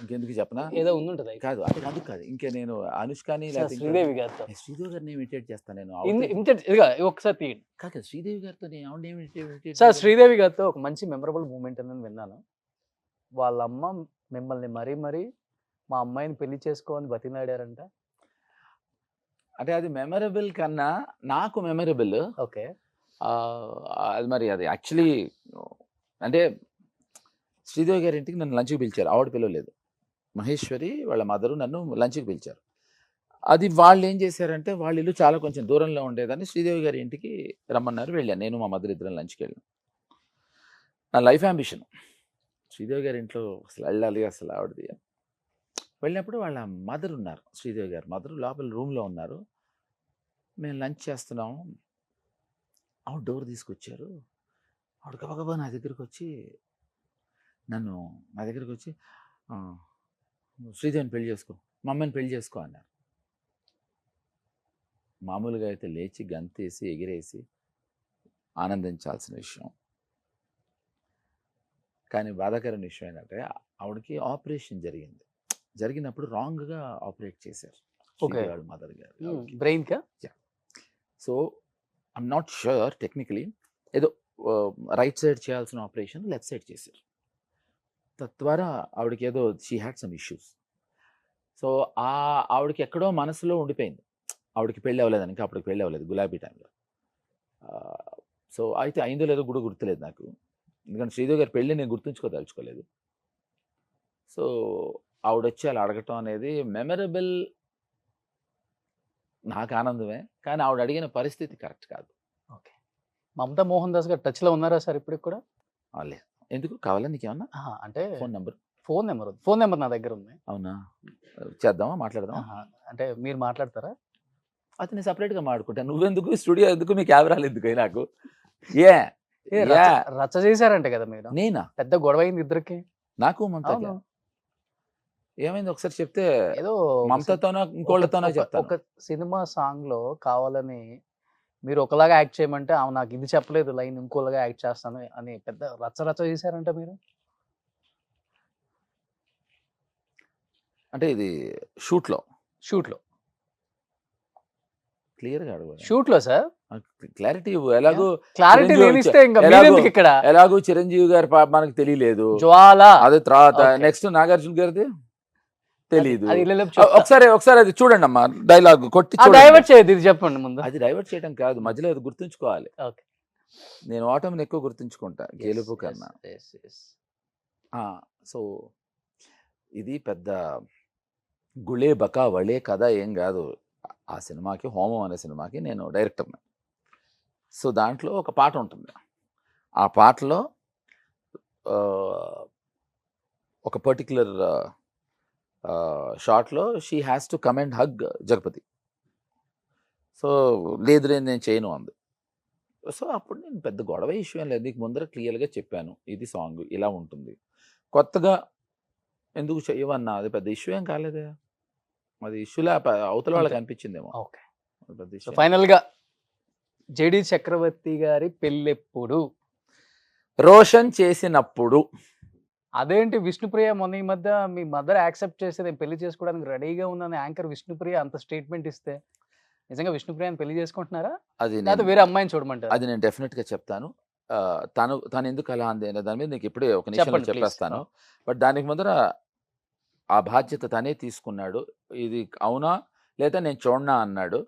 ఇంకెందుకు చెప్పనా, ఏదో ఉండుంటది. కాదు అంటే అందుకు కాదు, ఇంకా నేను అనుష్కని శ్రీదేవి గారితో, శ్రీదేవి గారిని ఇమిటేట్ చేస్తాను నేను. ఒకసారి తీయండి. కాదు శ్రీదేవి గారితో నేను ఆవిడ సార్, శ్రీదేవి గారితో ఒక మంచి మెమరబుల్ మూమెంట్ అని విన్నాను. వాళ్ళ అమ్మ మిమ్మల్ని మరీ మా అమ్మాయిని పెళ్లి చేసుకోని బతినాడారంట. అంటే అది మెమరబుల్ కన్నా నాకు మెమరబుల్. ఓకే, అది మరి అది యాక్చువల్లీ అంటే శ్రీదేవి గారి ఇంటికి నన్ను లంచ్కి పిలిచారు, ఆవిడ పిలవలేదు. మహేశ్వరి వాళ్ళ మదరు నన్ను లంచ్కి పిలిచారు. అది వాళ్ళు ఏం చేశారంటే, వాళ్ళ ఇల్లు చాలా కొంచెం దూరంలో ఉండేదని శ్రీదేవి గారి ఇంటికి రమ్మన్నారు. వెళ్ళాను, నేను మా మదర్ ఇద్దరం లంచ్కి వెళ్ళాను. నా లైఫ్ అంబిషన్ శ్రీదేవి గారి ఇంట్లో అసలు వెళ్ళాలి, అసలు ఆవిడది. వెళ్ళినప్పుడు వాళ్ళ మదర్ ఉన్నారు, శ్రీదేవి గారు మదరు లోపల రూమ్లో ఉన్నారు. మేము లంచ్ చేస్తున్నాము, ఆవిడ డోర్ తీసుకొచ్చారు. ఆవిడ గబగబా నా దగ్గరికి వచ్చి శ్రీదేవిని పెళ్లి చేసుకో, మా అమ్మని పెళ్లి చేసుకో అన్నారు. మామూలుగా అయితే లేచి గంతేసి ఎగిరేసి ఆనందించాల్సిన విషయం, కానీ బాధాకరమైన విషయం ఏంటంటే ఆవిడకి ఆపరేషన్ జరిగినప్పుడు రాంగ్గా ఆపరేట్ చేశారు Okay. శ్రీదేవి మదర్ గారు. బ్రెయిన్ కా so I'm not sure technically ఏదో రైట్ సైడ్ చేయాల్సిన ఆపరేషన్ లెఫ్ట్ సైడ్ చేశారు. తద్వారా ఆవిడకి ఏదో she had some issues. So ఆవిడకి ఎక్కడో మనసులో ఉండిపోయింది ఆవిడకి పెళ్ళి అవ్వలేదని. ఇంకా అప్పటికి పెళ్ళి అవ్వలేదు గులాబీ టైంలో. సో అయితే అయిందో లేదో కూడా గుర్తులేదు నాకు, ఎందుకంటే శ్రీదేవి గారి పెళ్ళి నేను గుర్తుంచుకోదలుచుకోలేదు. సో ఆవిడ వచ్చి అలా అడగటం అనేది మెమరబుల్, నాకు ఆనందమే, కానీ ఆవిడ అడిగిన పరిస్థితి కరెక్ట్ కాదు. ఓకే. మమతా మోహన్ దాస్ గారు టచ్లో ఉన్నారా సార్ ఇప్పటికి కూడా? లేదు. ఎందుకు కావాలా నీకేమన్నా అంటే ఫోన్ నెంబర్? ఫోన్ నెంబర్ నా దగ్గర ఉంది. అవునా, చేద్దామా, మాట్లాడదామా? అంటే మీరు మాట్లాడతారా? అది నేను సపరేట్గా మాట్లాడుకుంటాను. నువ్వెందుకు స్టూడియో ఎందుకు, మీ కెమెరాలు ఎందుకు నాకు? ఏ రచ్చ చేశారంట కదా మీరు? నేనా? పెద్ద గొడవ అయింది ఇద్దరికి. నాకు మమతకి ఏమైంది ఒకసారి చెప్తే? ఏదో మమతతోనో ఇంకోళ్ళతోనో చెప్తాను. ఒక సినిమా సాంగ్ లో కావాలని మీరు ఒకలాగా యాక్ట్ చేయమంటే ఆమె నాకు ఇది చెప్పలేదు లైన్, ఇంకోలాగా యాక్ట్ చేస్తాను అని పెద్ద రచ్చ చేశారంట మీరు. అంటే ఇది షూట్ లో క్లియర్గా అడుగు. షూట్ లో సార్ క్లారిటీ ఎలాగో క్లారిటీ ఇస్తే ఇంకా మీరెందుకు ఇక్కడ? ఎలాగో చిరంజీవి గారి పాప మనకు తెలియలేదు, జ్వాల అదే తర్వాత Okay. నెక్స్ట్ నాగార్జున గారిది తెలియదు. అది ఇళ్ళలోపు చెప్తా. ఒకసారి అది చూడండి అమ్మా, డైలాగ్ కొట్టి డైవర్ట్ చేయదు, ఇది చెప్పండి ముందు. అది డైవర్ట్ చేయడం కాదు, మధ్యలో అది గుర్తుంచుకోవాలి. Okay. నేను ఓటమిని ఎక్కువ గుర్తుంచుకుంటా గెలుపు కన్నా. సో ఇది పెద్ద గుళే బకా వళే కథ ఏం కాదు. ఆ సినిమాకి, హోమం అనే సినిమాకి నేను డైరెక్టర్ని. సో దాంట్లో ఒక పాట ఉంటుంది. ఆ పాటలో ఒక పర్టిక్యులర్ షార్ట్లో she has to come and hug Jagapathi. So లేదు నేను చేయను అంది. సో అప్పుడు నేను పెద్ద గొడవ ఇష్యూ ఏం లేదు, నీకు ముందర క్లియర్గా చెప్పాను ఇది సాంగ్ ఇలా ఉంటుంది, కొత్తగా ఎందుకు చెయ్యవన్నా, అది పెద్ద ఇష్యూ ఏం కాలేదే. అది ఇష్యూలా అవతల వాళ్ళకి అనిపించిందేమో. ఓకే. పెద్ద ఇష్యూ. ఫైనల్ గా జేడి చక్రవర్తి గారి పెళ్ళెప్పుడు? రోషన్ చేసినప్పుడు. అదేంటి విష్ణుప్రియ మొన్న ఈ మధ్య మీ మదర్ యాక్సెప్ట్ చేస్తే నేను పెళ్లి చేసుకోవడానికి రెడీగా ఉన్నాను యాంకర్ విష్ణుప్రియ అంత స్టేట్మెంట్ ఇస్తే నిజంగా విష్ణుప్రియని పెళ్లి చేసుకుంటున్నారా, అది లేదా వేరే అమ్మాయిని చూడమంటారు? అది నేను డెఫినెట్గా చెప్తాను. తను ఎందుకు అలా అంది అనే దాని మీద నీకు ఇప్పుడే ఒక నిమిషంలో చెప్పండి, please. చెప్పేస్తాను. బట్ దానికి ముందర ఆ బాధ్యత తనే తీసుకున్నాడు. ఇది అవునా లేదా నేను చూడనా అన్నాడు.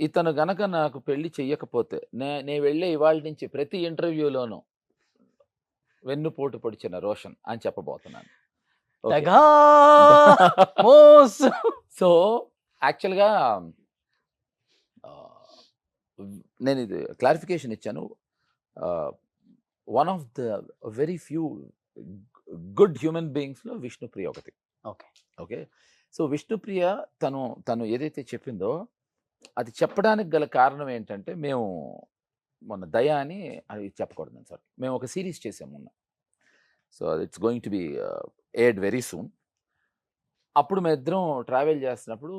ఇతను గనక నాకు పెళ్లి చెయ్యకపోతే నేను వెళ్ళే ఇవాళ నుంచి ప్రతి ఇంటర్వ్యూలోనూ వెన్నుపోటు పొడిచిన రోషన్ అని చెప్పబోతున్నాను. Okay. దగా, మోసం. సో యాక్చువల్గా నేను ఇది క్లారిఫికేషన్ ఇచ్చాను. One of the very few good human బీయింగ్స్లో విష్ణుప్రియ ఒకటి. ఓకే. సో విష్ణుప్రియ తను ఏదైతే చెప్పిందో అది చెప్పడానికి గల కారణం ఏంటంటే, మేము మొన్న దయ అని, అది చెప్పకూడదు సార్, మేము ఒక సిరీస్ చేసాము మొన్న. So it's going to be aired very soon. అప్పుడు మేము ఇద్దరం ట్రావెల్ చేస్తున్నప్పుడు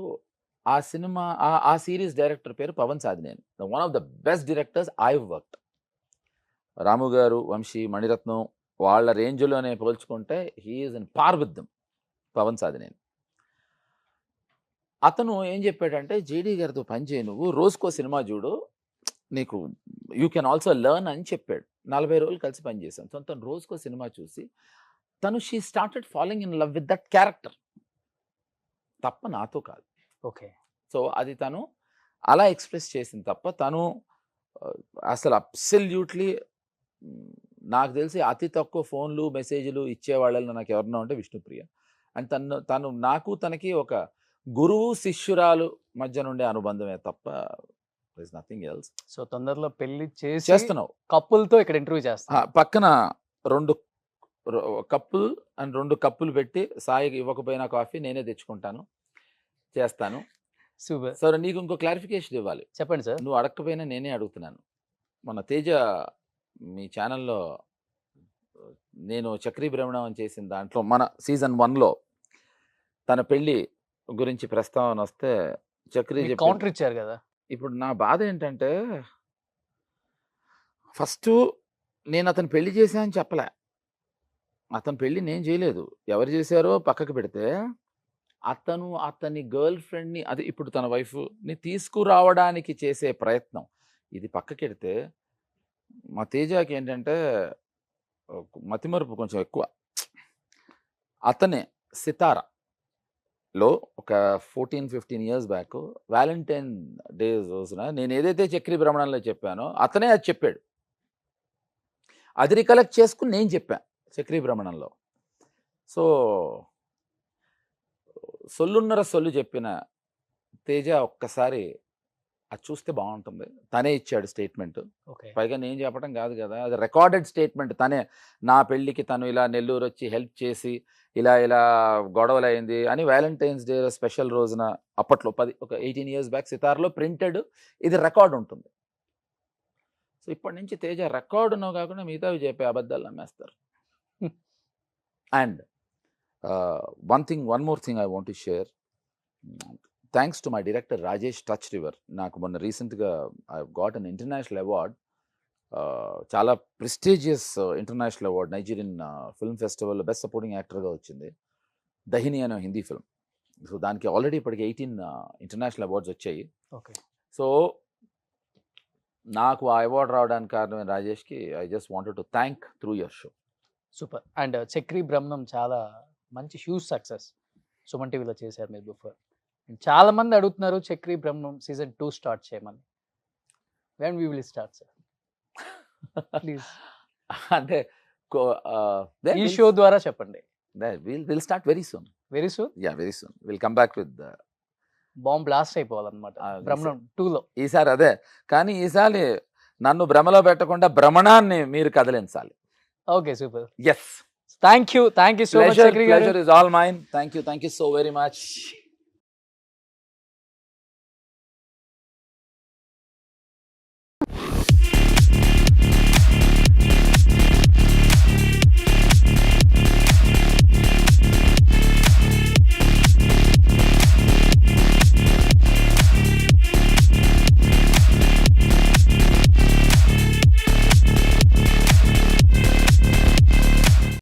ఆ సినిమా ఆ సిరీస్ డైరెక్టర్ పేరు Pavan Sadhineni, one of the best directors I worked. Ramu garu, Vamsi, Maniratnam వాళ్ళ రేంజ్లోనే పోల్చుకుంటే he is in par with them, Pavan Sadhineni. అతను ఏం చెప్పాడంటే, జేడీ గారితో పని చేయి, నువ్వు రోజుకో సినిమా చూడు, నీకు యూ కెన్ ఆల్సో లెర్న్ అని చెప్పాడు. 40 రోజులు కలిసి పనిచేశాం. తను రోజుకో సినిమా చూసి she started following in love with that character, తప్ప నాతో కాదు. ఓకే. సో అది తను అలా ఎక్స్ప్రెస్ చేసింది తప్ప, తను అసలు అబ్సల్యూట్లీ నాకు తెలిసి అతి తక్కువ ఫోన్లు మెసేజ్లు ఇచ్చేవాళ్ళని నాకు ఎవరన్నా ఉంటే విష్ణుప్రియ. అండ్ తను నాకు తనకి ఒక గురువు శిష్యురాలు మధ్య నుండే అనుబంధమే తప్ప నథింగ్ ఎల్స్. సో తొందరలో పెళ్లి చేస్తున్నావు కప్పులతో ఇక్కడ ఇంటర్వ్యూ చేస్తా. పక్కన 2 కప్పులు అండ్ 2 కప్పులు పెట్టి, సాయికి ఇవ్వకపోయినా కాఫీ నేనే తెచ్చుకుంటాను, చేస్తాను. సూపర్. సరే, నీకు ఇంకో క్లారిఫికేషన్ ఇవ్వాలి. చెప్పండి సార్. నువ్వు అడగకపోయినా నేనే అడుగుతున్నాను. మన తేజ మీ ఛానల్లో నేను చక్రీ భ్రమణం చేసిన దాంట్లో మన సీజన్ 1లో తన పెళ్ళి గురించి ప్రస్తావన వస్తే చక్రీ కౌంటర్ ఇచ్చారు కదా. ఇప్పుడు నా బాధ ఏంటంటే, ఫస్ట్ నేను అతను పెళ్లి చేశా అని చెప్పలే, అతని పెళ్లి నేను చేయలేదు. ఎవరు చేశారో పక్కకు పెడితే, అతను అతని గర్ల్ ఫ్రెండ్ని, అది ఇప్పుడు తన వైఫ్ని తీసుకురావడానికి చేసే ప్రయత్నం, ఇది పక్కకెడితే మా తేజకి ఏంటంటే మతిమరుపు కొంచెం ఎక్కువ. అతనే సితారాలో ఒక 14-15 ఇయర్స్ బ్యాక్ వ్యాలంటైన్ డే రోజున నేను ఏదైతే చక్రీ భ్రమణంలో చెప్పానో అతనే అది చెప్పాడు. అది రికలెక్ట్ చేసుకుని నేను చెప్పాను చక్రీ భ్రమణంలో. సో సొల్లున్నర సొల్లు చెప్పిన తేజ ఒక్కసారి అది చూస్తే బాగుంటుంది. తనే ఇచ్చాడు స్టేట్మెంట్. ఓకే. పైగా నేను చెప్పడం కాదు కదా, అది రికార్డెడ్ స్టేట్మెంట్. తనే నా పెళ్ళికి తను ఇలా నెల్లూరు వచ్చి హెల్ప్ చేసి ఇలా ఇలా గొడవలు అయింది అని వ్యాలంటైన్స్ డే స్పెషల్ రోజున అప్పట్లో ఒక 18 ఇయర్స్ బ్యాక్ సితార్లో ప్రింటెడ్ ఇది రికార్డ్ ఉంటుంది. సో ఇప్పటి నుంచి తేజ రికార్డు ఉన్నో కాకుండా మిగతావి చెప్పే అబద్ధాలు నమ్మేస్తారు. And one more thing I want to share. Thanks to my director Rajesh Touchriver. నాకు మొన్న రీసెంట్గా I got an international award, చాలా prestigious international award, Nigerian film ఫెస్టివల్లో బెస్ట్ సపోర్టింగ్ యాక్టర్గా వచ్చింది, దహిని అనే హిందీ ఫిల్మ్. సో దానికి ఆల్రెడీ ఇప్పటికి 18 ఇంటర్నేషనల్ అవార్డ్స్ వచ్చాయి. ఓకే. సో నాకు ఆ అవార్డు రావడానికి కారణమైన రాజేష్కి I just wanted to thank through your show. Super. And Chakri Brahmam చాలా మంచి హ్యూజ్ సక్సెస్ సుమన్ టీవీలో చేశారు మీరు బిఫోర్. చాలా మంది అడుగుతున్నారు చక్రీ బ్రహ్మం సీజన్ 2 స్టార్ట్ చేయమని. When we will start sir please? అంటే ఈ షో ద్వారా చెప్పండి. Will start very soon. Very soon. Yeah, very soon will come back with bomb blast అయిపోవాలన్నమాట బ్రహ్మం 2లో ఈసారి. అదే, కానీ ఈసారి నన్ను భ్రమలో పెట్టకుండా భ్రమణాన్ని మీరు కదిలించాలి. Okay, super. Yes. Thank you so much Chakri garu. Pleasure is all mine. Thank you so very much.